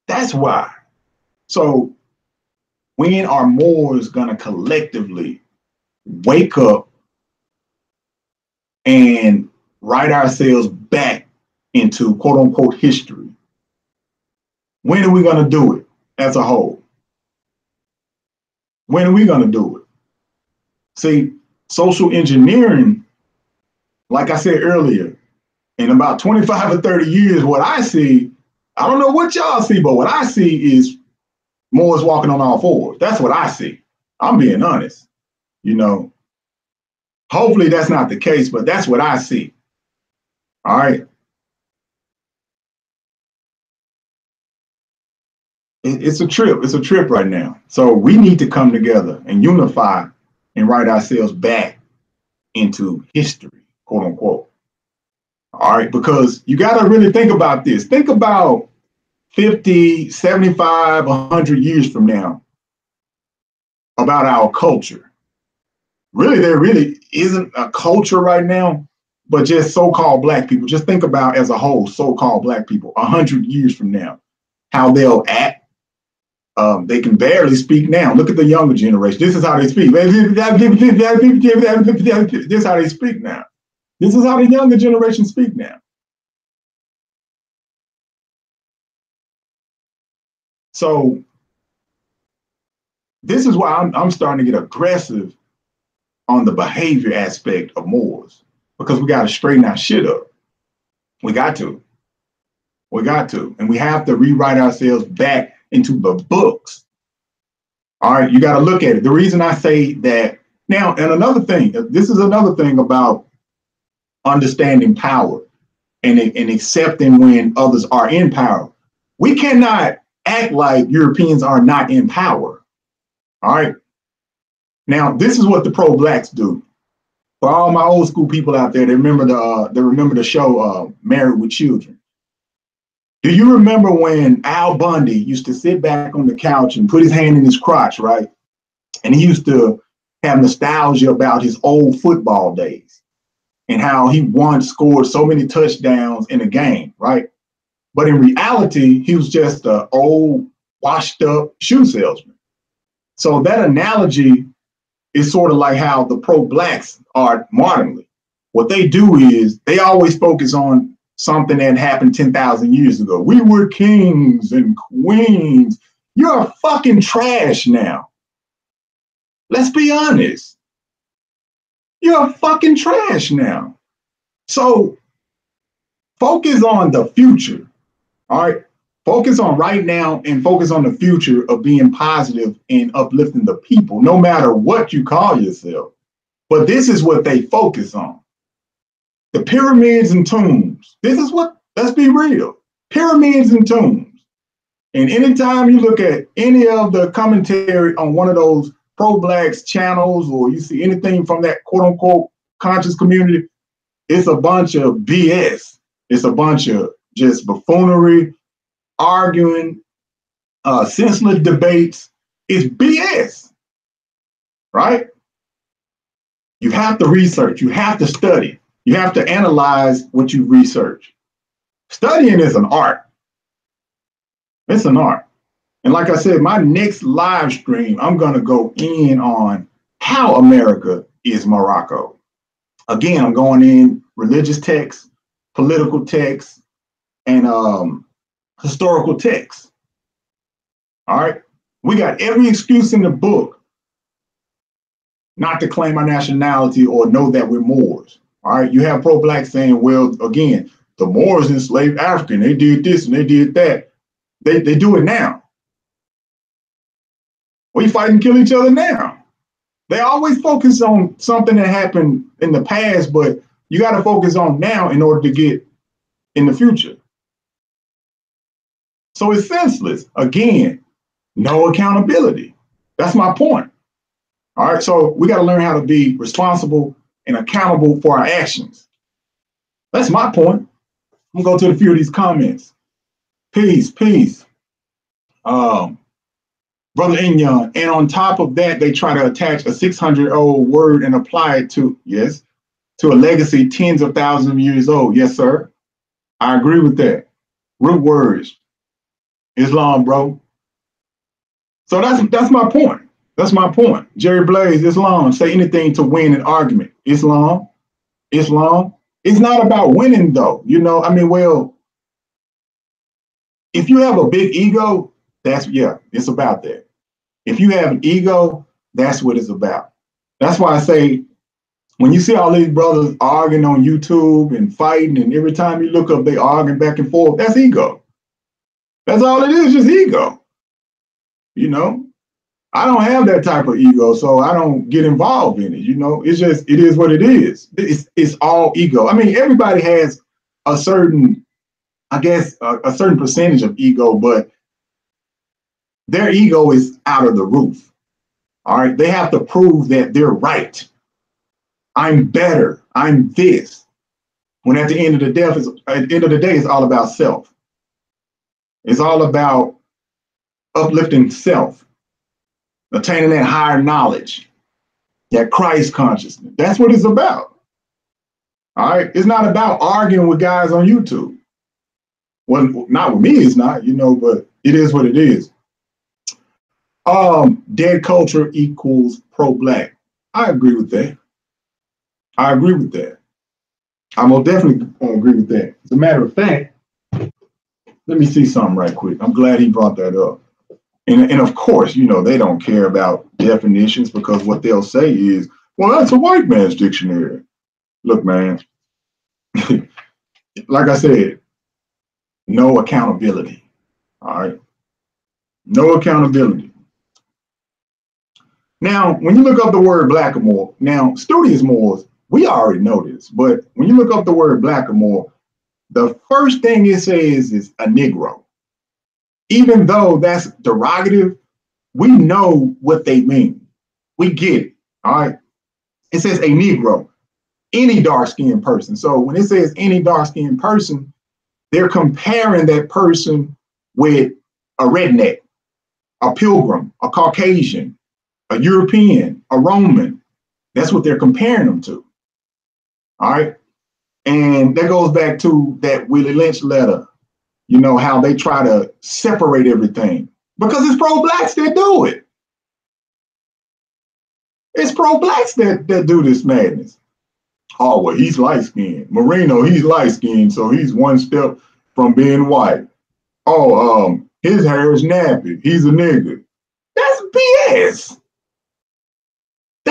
That's why. So when are Moors gonna collectively wake up and write ourselves back into quote unquote history? When are we gonna do it as a whole? When are we gonna do it? See, social engineering, like I said earlier, in about 25 or 30 years, what I see, I don't know what y'all see, but what I see is Moors walking on all fours. That's what I see. I'm being honest. You know, hopefully that's not the case, but that's what I see. All right. It's a trip. It's a trip right now. So we need to come together and unify and write ourselves back into history, quote unquote. All right, because you got to really think about this. Think about 50, 75, 100 years from now about our culture. Really, there really isn't a culture right now, but just so-called Black people. Just think about as a whole, so-called Black people, 100 years from now, how they'll act. They can barely speak now. Look at the younger generation. This is how they speak. This is how they speak now. This is how the younger generation speak now. So this is why I'm starting to get aggressive on the behavior aspect of Moors, because we got to straighten our shit up. We got to. We got to. And we have to rewrite ourselves back into the books. All right, you got to look at it. The reason I say that now, and another thing, this is another thing about understanding power and accepting when others are in power. We cannot act like Europeans are not in power. All right. Now, this is what the pro-Blacks do. For all my old school people out there, they remember the show Married with Children. Do you remember when Al Bundy used to sit back on the couch and put his hand in his crotch, right? And he used to have nostalgia about his old football days and how he once scored so many touchdowns in a game, right? But in reality, he was just an old, washed up shoe salesman. So that analogy is sort of like how the pro-Blacks are modernly. What they do is they always focus on something that happened 10,000 years ago. We were kings and queens. You're fucking trash now. Let's be honest. You're fucking trash now. So focus on the future. All right. Focus on right now and focus on the future of being positive and uplifting the people, no matter what you call yourself. But this is what they focus on. The pyramids and tombs. This is what, let's be real. Pyramids and tombs. And anytime you look at any of the commentary on one of those pro-blacks channels, or you see anything from that quote unquote conscious community, it's a bunch of BS. It's a bunch of just buffoonery, arguing, senseless debates. It's BS, right? You have to research, you have to study, you have to analyze what you research. Studying is an art. It's an art. And like I said, my next live stream, I'm going to go in on how America is Morocco. Again, I'm going in religious texts, political texts, and historical texts. All right. We got every excuse in the book not to claim our nationality or know that we're Moors. All right. You have pro-black saying, well, again, the Moors enslaved African. They did this and they did that. They do it now. We fight and kill each other now. They always focus on something that happened in the past, but you got to focus on now in order to get in the future. So it's senseless. Again, no accountability. That's my point. All right. So we got to learn how to be responsible and accountable for our actions. That's my point. I'm going to go to a few of these comments. Peace. Brother Inyon. And on top of that, they try to attach a 600-year-old word and apply it to, yes, to a legacy tens of thousands of years old. Yes, sir. I agree with that. Root words. Islam, bro. So that's my point. That's my point. Jerry Blaze, Islam. Say anything to win an argument. Islam. It's not about winning, though. You know, I mean, well, if you have a big ego, it's about that. If you have an ego, that's what it's about. That's why I say, when you see all these brothers arguing on YouTube and fighting, and every time you look up, they arguing back and forth, that's ego. That's all it is, just ego. You know, I don't have that type of ego, so I don't get involved in it. You know, it's just, it is what it is. It's all ego. I mean, everybody has a certain, I guess, a certain percentage of ego, but their ego is out of the roof. All right. They have to prove that they're right. I'm better. I'm this. When at the end of the day, it's all about self. It's all about uplifting self, attaining that higher knowledge, that Christ consciousness. That's what it's about. All right. It's not about arguing with guys on YouTube. Well, not with me, it's not, you know, but it is what it is. Dead culture equals pro-black. I agree with that. I will definitely agree with that. As a matter of fact, let me see something right quick. I'm glad he brought that up. And of course, you know, they don't care about definitions, because what they'll say is, well, that's a white man's dictionary. Look, man, like I said, no accountability. All right. No accountability. Now, when you look up the word blackamoor, now studious Moors, we already know this, but when you look up the word blackamoor, the first thing it says is a Negro. Even though that's derogative, we know what they mean. We get it, all right? It says a Negro, any dark-skinned person. So when it says any dark-skinned person, they're comparing that person with a redneck, a pilgrim, a Caucasian, a European, a Roman. That's what they're comparing them to. All right. And that goes back to that Willie Lynch letter, you know, how they try to separate everything, because it's pro-blacks that do it. It's pro-blacks that do this madness. Oh, well, he's light-skinned. Moreno, he's light-skinned, so he's one step from being white. Oh, his hair is nappy. He's a nigga. That's BS.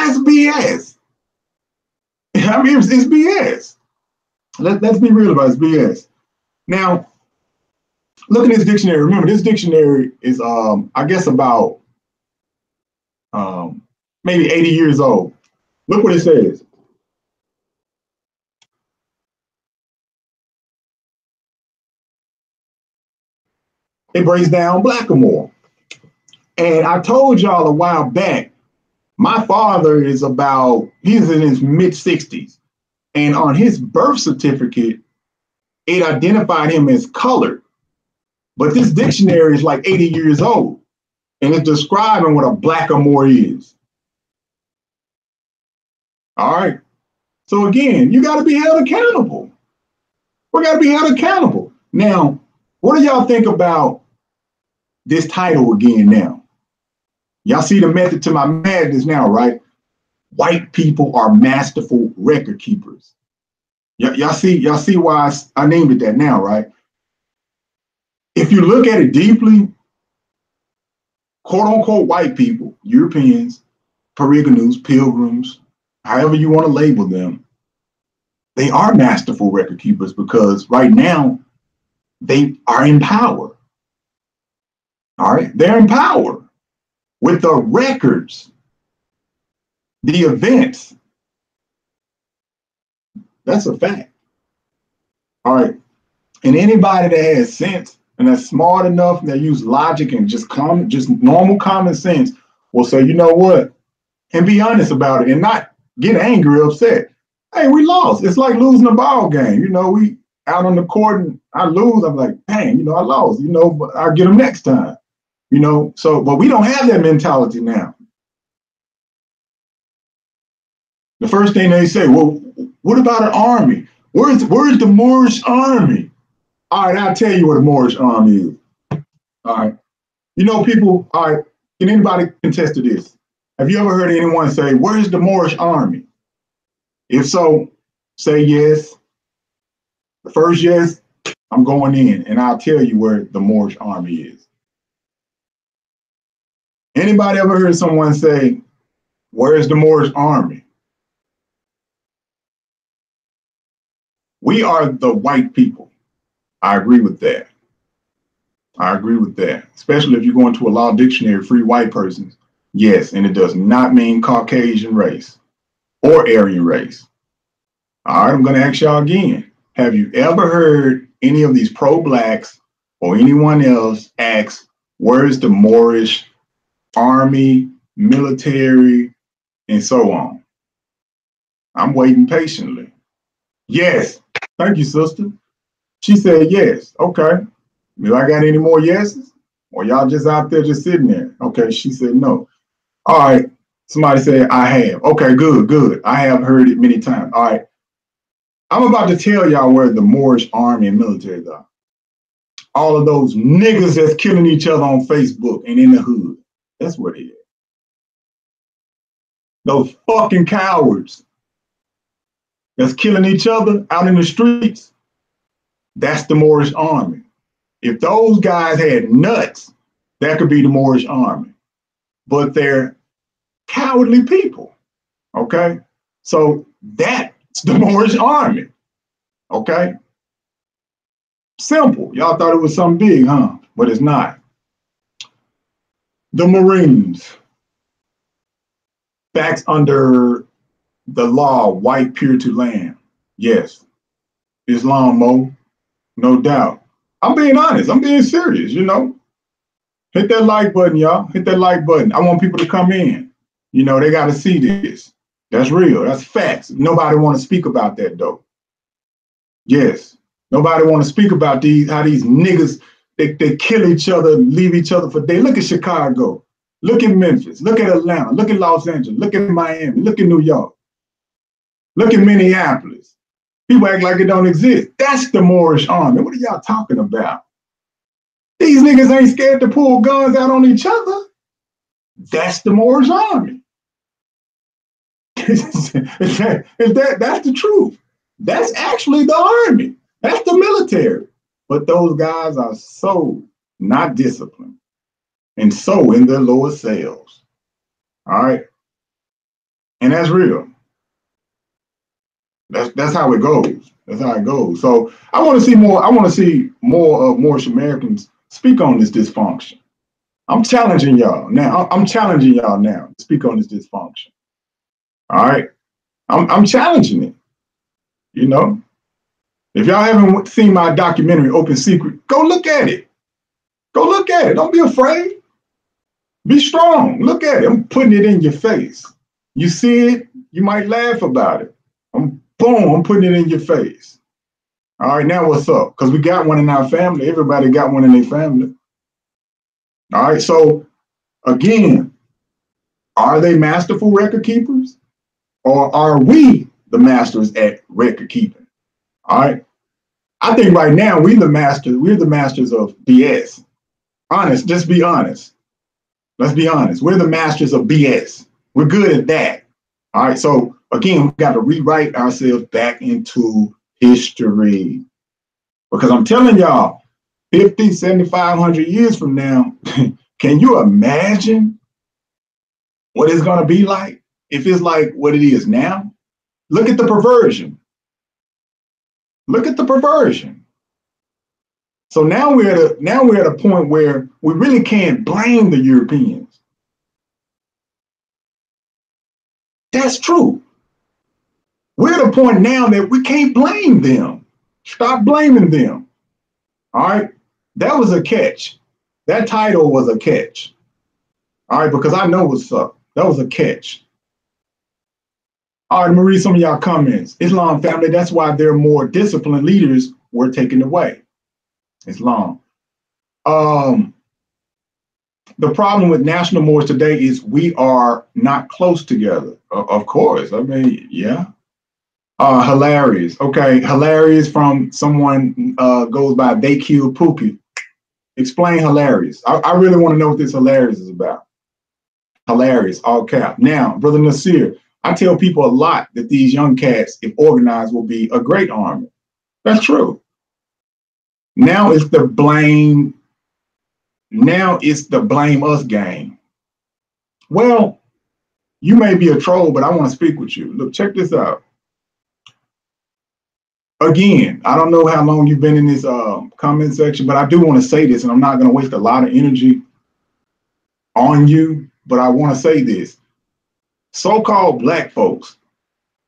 That's BS. I mean, it's BS. Let's be real about it. It's BS. Now, look at this dictionary. Remember, this dictionary is, I guess, about maybe 80 years old. Look what it says. It breaks down blackamoor. And I told y'all a while back, my father is he's in his mid-60s. And on his birth certificate, it identified him as colored. But this dictionary is like 80 years old. And it's describing what a blackamoor is. All right. So again, you got to be held accountable. We got to be held accountable. Now, what do y'all think about this title again now? Y'all see the method to my madness now, right? White people are masterful record keepers. Y'all see why I named it that now, right? If you look at it deeply, quote unquote white people, Europeans, Peregrinus, pilgrims, however you want to label them, they are masterful record keepers because right now they are in power. All right, they're in power with the records, the events. That's a fact. All right, and anybody that has sense and that's smart enough and that use logic and just normal common sense will say, you know what, and be honest about it and not get angry or upset. Hey, we lost. It's like losing a ball game. You know, we out on the court and I lose. I'm like, dang, you know, I lost. You know, but I'll get them next time. You know, so but we don't have that mentality now. The first thing they say, well, what about an army? Where's the Moorish army? All right, I'll tell you what a Moorish army is. All right. You know, people, all right, can anybody contest to this? Have you ever heard anyone say, where's the Moorish army? If so, say yes. The first yes, I'm going in and I'll tell you where the Moorish army is. Anybody ever heard someone say, where's the Moorish army? We are the white people. I agree with that. I agree with that. Especially if you go into a law dictionary, free white persons. Yes, and it does not mean Caucasian race or Aryan race. All right, I'm going to ask y'all again. Have you ever heard any of these pro-blacks or anyone else ask, where's the Moorish army, military, and so on? I'm waiting patiently. Yes. Thank you, sister. She said yes. Okay. Do I got any more yeses? Or y'all just out there just sitting there? Okay, she said no. All right. Somebody said I have. Okay, good. I have heard it many times. All right. I'm about to tell y'all where the Moorish army and military are. All of those niggas that's killing each other on Facebook and in the hood. That's what it is. Those fucking cowards that's killing each other out in the streets. That's the Moorish army. If those guys had nuts, that could be the Moorish army. But they're cowardly people. Okay? So that's the Moorish army. Okay? Simple. Y'all thought it was something big, huh? But it's not. The Marines. Facts under the law, white purity land. Yes. Islam, Mo. No doubt. I'm being honest. I'm being serious, you know. Hit that like button, y'all. Hit that like button. I want people to come in. You know, they got to see this. That's real. That's facts. Nobody want to speak about that, though. Yes. Nobody want to speak about how these niggas, they kill each other, leave each other for days. Look at Chicago. Look at Memphis. Look at Atlanta. Look at Los Angeles. Look at Miami. Look at New York. Look at Minneapolis. People act like it don't exist. That's the Moorish army. What are y'all talking about? These niggas ain't scared to pull guns out on each other. That's the Moorish army. That's the truth. That's actually the army. That's the military. But those guys are so not disciplined and so in their lower selves. All right. And that's real. That's how it goes. That's how it goes. So I want to see more. I want to see more of Moorish Americans speak on this dysfunction. I'm challenging y'all now. I'm challenging y'all now to speak on this dysfunction. All right. I'm challenging it. You know, if y'all haven't seen my documentary, Open Secret, go look at it. Go look at it. Don't be afraid. Be strong. Look at it. I'm putting it in your face. You see it, you might laugh about it. I'm putting it in your face. All right, now what's up? Because we got one in our family. Everybody got one in their family. All right, so again, are they masterful record keepers? Or are we the masters at record keeping? All right. I think right now we're the masters of BS. Honest, just be honest. Let's be honest. We're the masters of BS. We're good at that. All right. So again, we've got to rewrite ourselves back into history. Because I'm telling y'all, 50, 7,500 years from now, can you imagine what it's going to be like if it's like what it is now? Look at the perversion. Look at the perversion. So now we're at a point where we really can't blame the Europeans. That's true. We're at a point now that we can't blame them. Stop blaming them. All right. That was a catch. That title was a catch. All right, because I know what's up. That was a catch. All right, I'm gonna read some of y'all comments. Islam family, that's why their more disciplined leaders were taken away. Islam. The problem with national Moors today is we are not close together. Of course. I mean, yeah. Hilarious. Okay, hilarious from someone goes by They Killed Pookie. Explain hilarious. I really want to know what this hilarious is about. Hilarious, all cap. Now, Brother Nasir, I tell people a lot that these young cats, if organized, will be a great army. That's true. Now it's the blame. Now it's the blame us game. Well, you may be a troll, but I want to speak with you. Look, check this out. Again, I don't know how long you've been in this comment section, but I do want to say this, and I'm not going to waste a lot of energy on you, but I want to say this. So-called black folks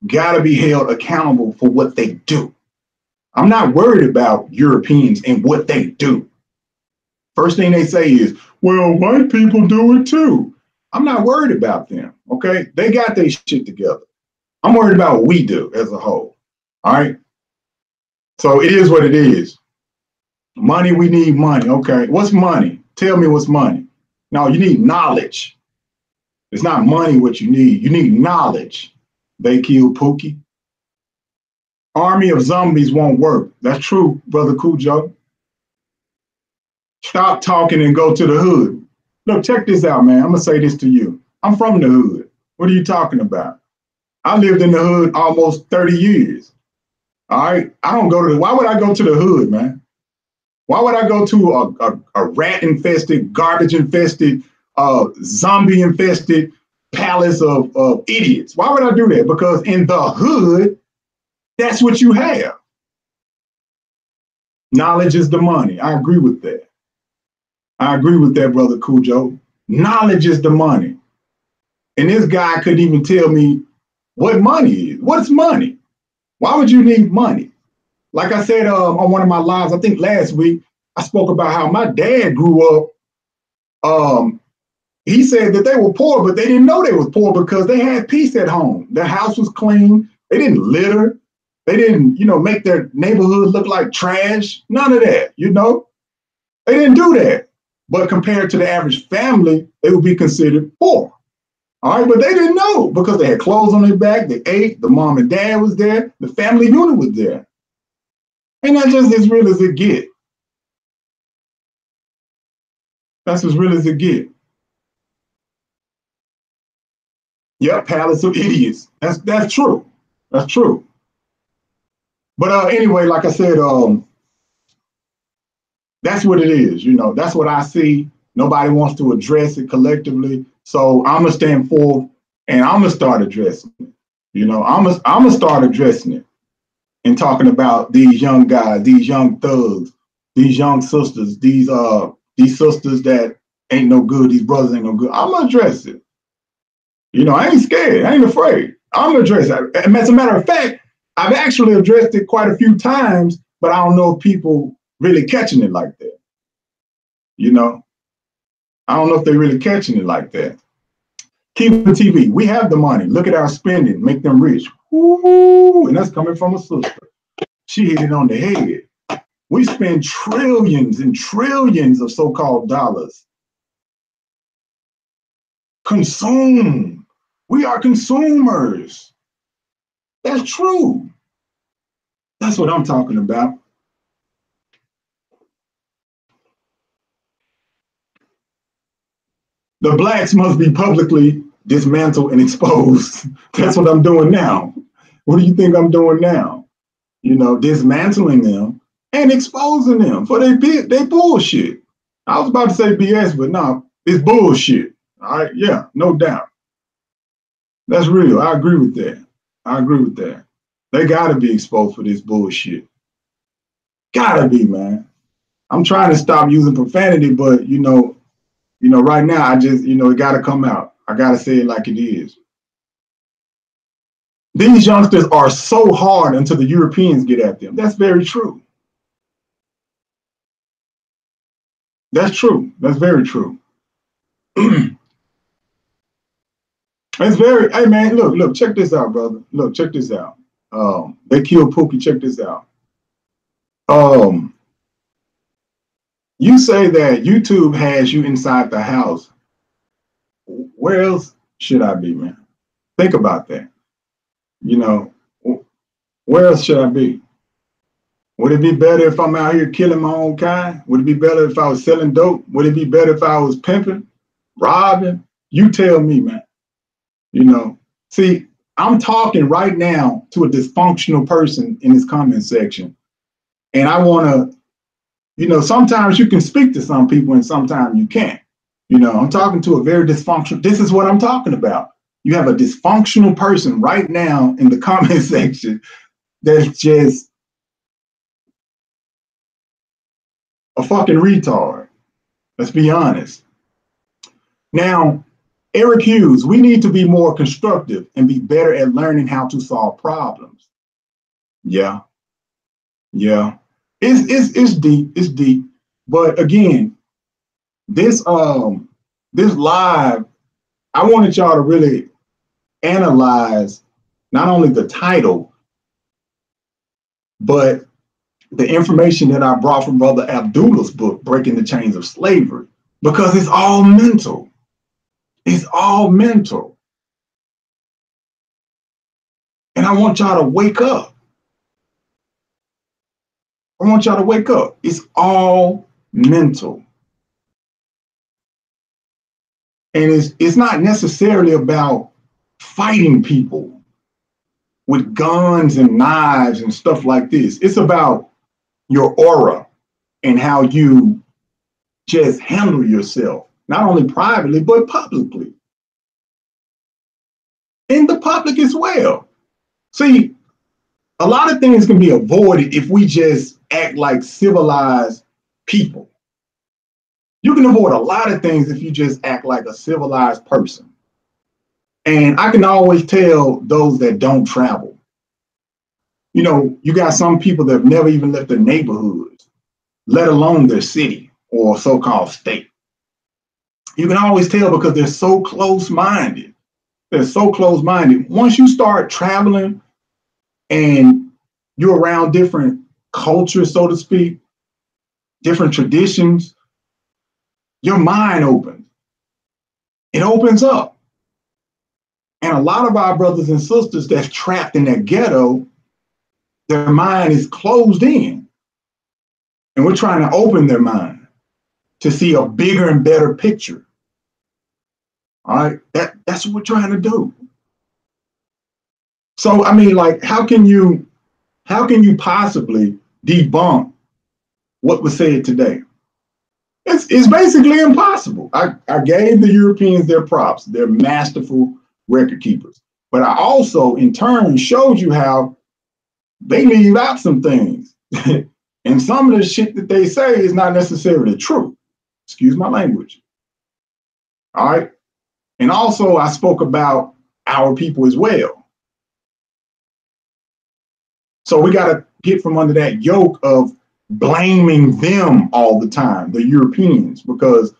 got to be held accountable for what they do. I'm not worried about Europeans and what they do. First thing they say is, well, white people do it too. I'm not worried about them, okay? They got their shit together. I'm worried about what we do as a whole, all right? So it is what it is. Money, we need money, okay? What's money? Tell me what's money. No, you need knowledge. It's not money what you need. You need knowledge. They killed Pookie. Army of zombies won't work. That's true, Brother Cujo. Stop talking and go to the hood. Look, check this out, man. I'm going to say this to you. I'm from the hood. What are you talking about? I lived in the hood almost 30 years. All right? I don't go to why would I go to the hood, man? Why would I go to a rat-infested, garbage-infested, zombie-infested palace of idiots? Why would I do that? Because in the hood, that's what you have. Knowledge is the money. I agree with that. I agree with that, Brother Cujo. Knowledge is the money. And this guy couldn't even tell me what money is. What's money? Why would you need money? Like I said on one of my lives, I think last week, I spoke about how my dad grew up. He said that they were poor, but they didn't know they were poor because they had peace at home. Their house was clean. They didn't litter. They didn't, make their neighborhood look like trash. None of that, They didn't do that. But compared to the average family, they would be considered poor. All right, but they didn't know because they had clothes on their back. They ate. The mom and dad was there. The family unit was there. And that's just as real as it get. That's as real as it get. Yep, palace of idiots. That's true. That's true. But anyway, like I said, that's what it is. That's what I see. Nobody wants to address it collectively. So I'm gonna stand for And I'm gonna start addressing it. You know, I'm gonna start addressing it and talking about these young guys, these young thugs, these young sisters, these sisters that ain't no good, these brothers ain't no good. I'm gonna address it. You know, I ain't scared, I ain't afraid. I'm gonna address it. And as a matter of fact, I've actually addressed it quite a few times, but I don't know if people really catching it like that. You know, I don't know if they're really catching it like that. Keep the TV. We have the money. Look at our spending. Make them rich. Woo! And that's coming from a sister. She hit it on the head. We spend trillions and trillions of so-called dollars. Consume. We are consumers. That's true. That's what I'm talking about. The blacks must be publicly dismantled and exposed. That's what I'm doing now. What do you think I'm doing now? You know, dismantling them and exposing them for they bullshit. I was about to say BS, but no, it's bullshit. All right, yeah, no doubt. That's real. I agree with that. I agree with that. They gotta be exposed for this bullshit. Gotta be, man. I'm trying to stop using profanity, but you know, right now I just, it gotta come out. I gotta say it like it is. These youngsters are so hard until the Europeans get at them. That's very true. That's true. That's very true. It's very, hey man, look, check this out, brother. Look, check this out. They killed Pookie, check this out. You say that YouTube has you inside the house. Where else should I be, man? Think about that. You know, where else should I be? Would it be better if I'm out here killing my own kind? Would it be better if I was selling dope? Would it be better if I was pimping, robbing? You tell me, man. You know, see, I'm talking right now to a dysfunctional person in this comment section. And I want to, sometimes you can speak to some people and sometimes you can't. I'm talking to a very dysfunctional, this is what I'm talking about. You have a dysfunctional person right now in the comment section that's just a fucking retard. Let's be honest. Now, Eric Hughes, we need to be more constructive and be better at learning how to solve problems. Yeah. Yeah. It's deep. It's deep. But again, this live, I wanted y'all to really analyze not only the title, but the information that I brought from Brother Abdullah's book, Breaking the Chains of Slavery, because it's all mental. It's all mental. And I want y'all to wake up. I want y'all to wake up. It's all mental. And it's not necessarily about fighting people with guns and knives and stuff like this. It's about your aura and how you just handle yourself, not only privately, but publicly. In the public as well. See, a lot of things can be avoided if we just act like civilized people. You can avoid a lot of things if you just act like a civilized person. And I can always tell those that don't travel. You got some people that have never even left their neighborhoods, let alone their city or so-called state. You can always tell because they're so close-minded. They're so close-minded. Once you start traveling and you're around different cultures, so to speak, different traditions, your mind opens. It opens up. And a lot of our brothers and sisters that's trapped in that ghetto, their mind is closed in. And we're trying to open their mind to see a bigger and better picture. All right, that's what we're trying to do. So, I mean, like, how can you possibly debunk what was said today? It's basically impossible. I gave the Europeans their props. They're masterful. record keepers. But I also, in turn, showed you how they leave out some things. And some of the shit that they say is not necessarily true. Excuse my language. All right. And also, I spoke about our people as well. So we got to get from under that yoke of blaming them all the time, the Europeans, because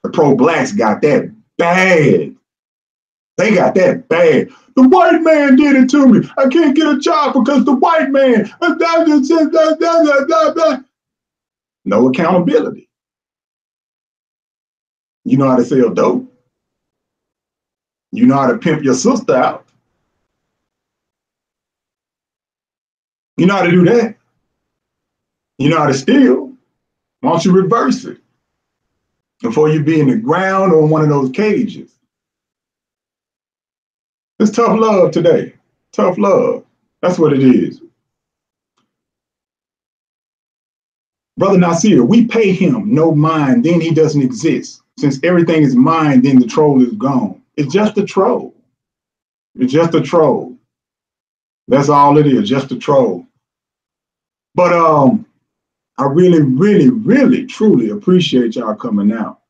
the pro-blacks got that bad. They got that bad. The white man did it to me. I can't get a job because the white man. No accountability. You know how to sell dope. You know how to pimp your sister out. You know how to do that. You know how to steal. Why don't you reverse it before you be in the ground or in one of those cages? It's tough love today. Tough love. That's what it is. Brother Nasir, we pay him no mind, then he doesn't exist. Since everything is mine, then the troll is gone. It's just a troll. It's just a troll. That's all it is, just a troll. But I really, really, really, truly appreciate y'all coming out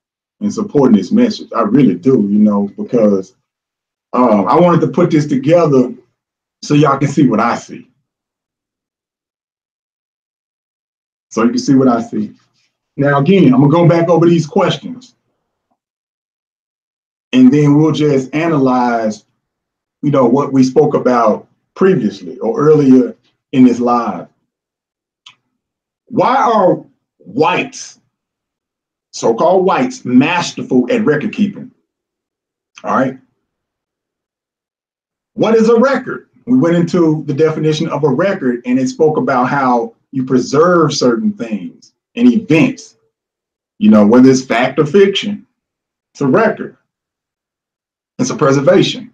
and supporting this message. I really do, you know, because I wanted to put this together so y'all can see what I see. So you can see what I see. Now, again, I'm going to go back over these questions. And then we'll just analyze, you know, what we spoke about previously or earlier in this live. Why are whites, so-called whites, masterful at record keeping? All right. What is a record? We went into the definition of a record, and it spoke about how you preserve certain things and events, you know, whether it's fact or fiction. It's a record. It's a preservation.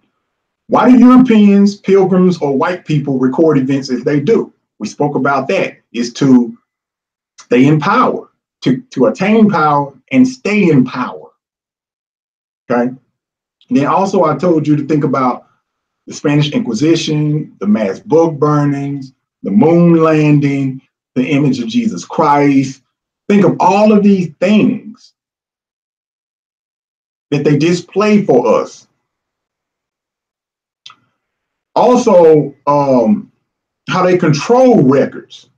Why do Europeans, pilgrims, or white people record events if they do? We spoke about that. It's to stay in power, to attain power and stay in power. Okay. And then also I told you to think about the Spanish Inquisition, the mass book burnings, the moon landing, the image of Jesus Christ. Think of all of these things that they display for us. Also, how they control records.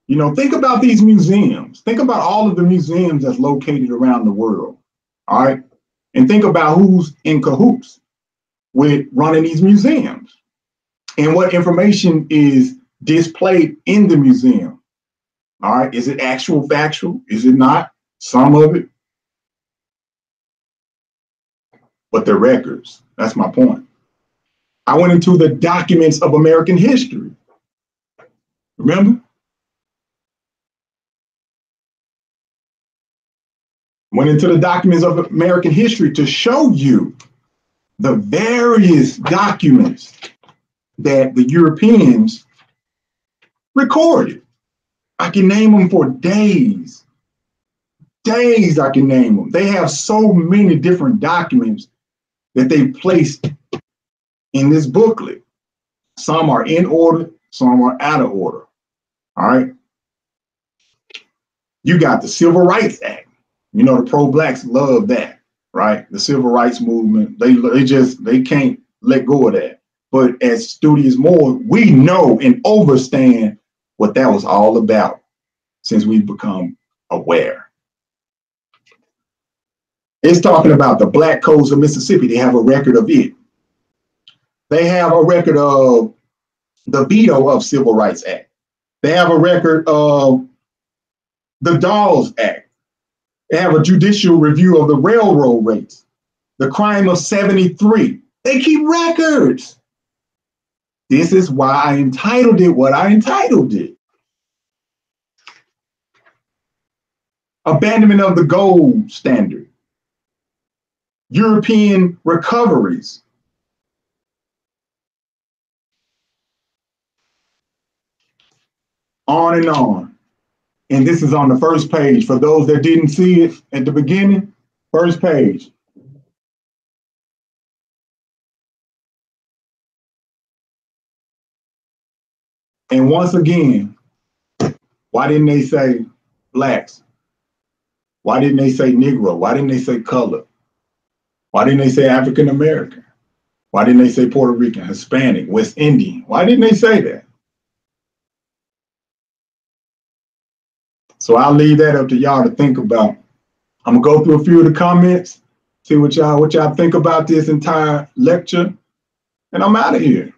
You know, think about these museums. Think about all of the museums that's located around the world. All right. And think about who's in cahoots with running these museums and what information is displayed in the museum. All right. Is it actual factual? Is it not? Some of it. But they're records. That's my point. I went into the documents of American history. Remember? Went into the documents of American history to show you the various documents that the Europeans recorded. I can name them for days. Days I can name them. They have so many different documents that they placed in this booklet. Some are in order, some are out of order. All right. You got the Civil Rights Act. You know, the pro-blacks love that, right? The civil rights movement, they can't let go of that. But as studious Moor, we know and understand what that was all about since we've become aware. It's talking about the Black Codes of Mississippi. They have a record of it. They have a record of the veto of Civil Rights Act. They have a record of the Dawes Act. They have a judicial review of the railroad rates, the crime of 73. They keep records. This is why I entitled it what I entitled it. Abandonment of the gold standard. European recoveries. On and on. And this is on the first page. For those that didn't see it at the beginning, first page. And once again, why didn't they say blacks? Why didn't they say Negro? Why didn't they say color? Why didn't they say African American? Why didn't they say Puerto Rican, Hispanic, West Indian? Why didn't they say that? So I'll leave that up to y'all to think about. I'm gonna go through a few of the comments, see what y'all think about this entire lecture, and I'm out of here.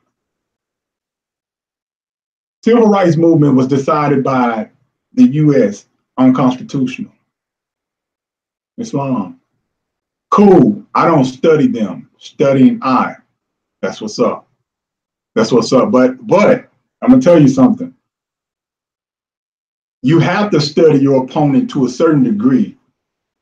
Civil rights movement was decided by the U.S. unconstitutional. Islam. Cool. I don't study them. Studying I. That's what's up. That's what's up. But I'm gonna tell you something. You have to study your opponent to a certain degree,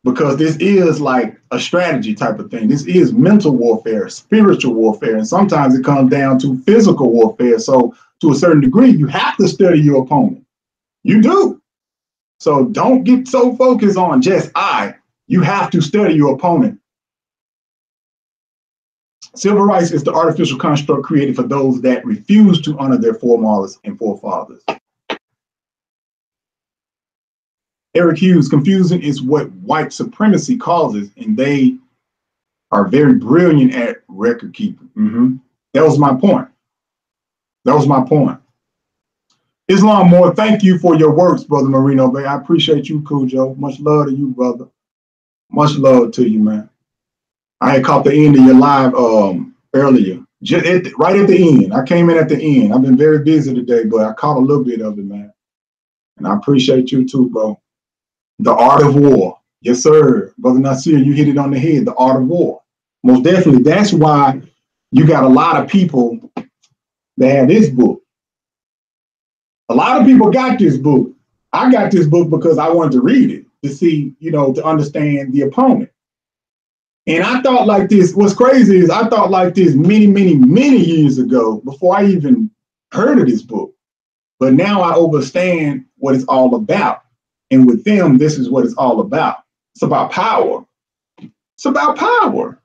because this is like a strategy type of thing. This is mental warfare, spiritual warfare, and sometimes it comes down to physical warfare. So to a certain degree, you have to study your opponent. You do. So don't get so focused on just I. You have to study your opponent. Civil rights is the artificial construct created for those that refuse to honor their foremothers and forefathers. Eric Hughes, confusion is what white supremacy causes, and they are very brilliant at record keeping. That was my point. That was my point. Islam Moore, thank you for your works, Brother Moreno Bey. I appreciate you, Cujo. Much love to you, brother. Much love to you, man. I had caught the end of your live earlier, right at the end. I came in at the end. I've been very busy today, but I caught a little bit of it, man. And I appreciate you too, bro. The art of war. Yes, sir. Brother Nasir, you hit it on the head. The art of war. Most definitely. That's why you got a lot of people that have this book. A lot of people got this book. I got this book because I wanted to read it to see, to understand the opponent. And I thought like this. What's crazy is I thought like this many, many, many years ago before I even heard of this book. But now I understand what it's all about. And with them, this is what it's all about. It's about power. It's about power.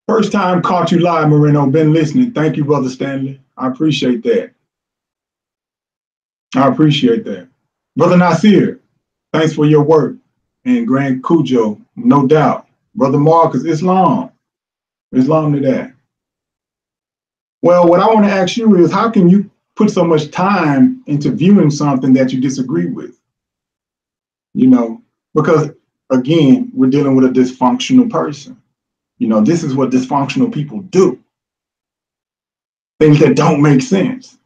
First time caught you live, Moreno. Been listening. Thank you, Brother Stanley. I appreciate that. I appreciate that. Brother Nasir, thanks for your work. And Grand Cujo, no doubt. Brother Marcus, Islam. Islam to that. Well, what I want to ask you is, how can you put so much time into viewing something that you disagree with? Because again, we're dealing with a dysfunctional person. This is what dysfunctional people do. Things that don't make sense.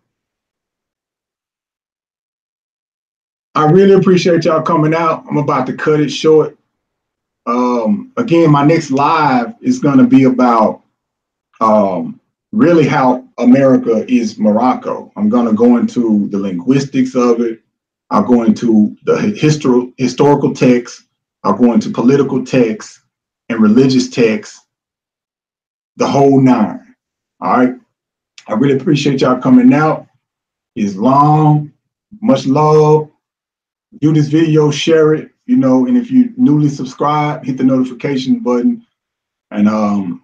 I really appreciate y'all coming out. I'm about to cut it short. Again, my next live is going to be about really how America is Morocco. I'm going to go into the linguistics of it. I'll go into the historical texts. I'll go into political texts and religious texts, the whole nine. All right. I really appreciate y'all coming out. Islam, much love. Do this video, share it, and if you newly subscribed, hit the notification button. And I'm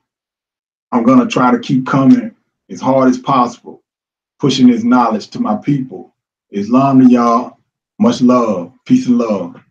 going to try to keep coming as hard as possible, pushing this knowledge to my people. Islam to y'all. Much love. Peace and love.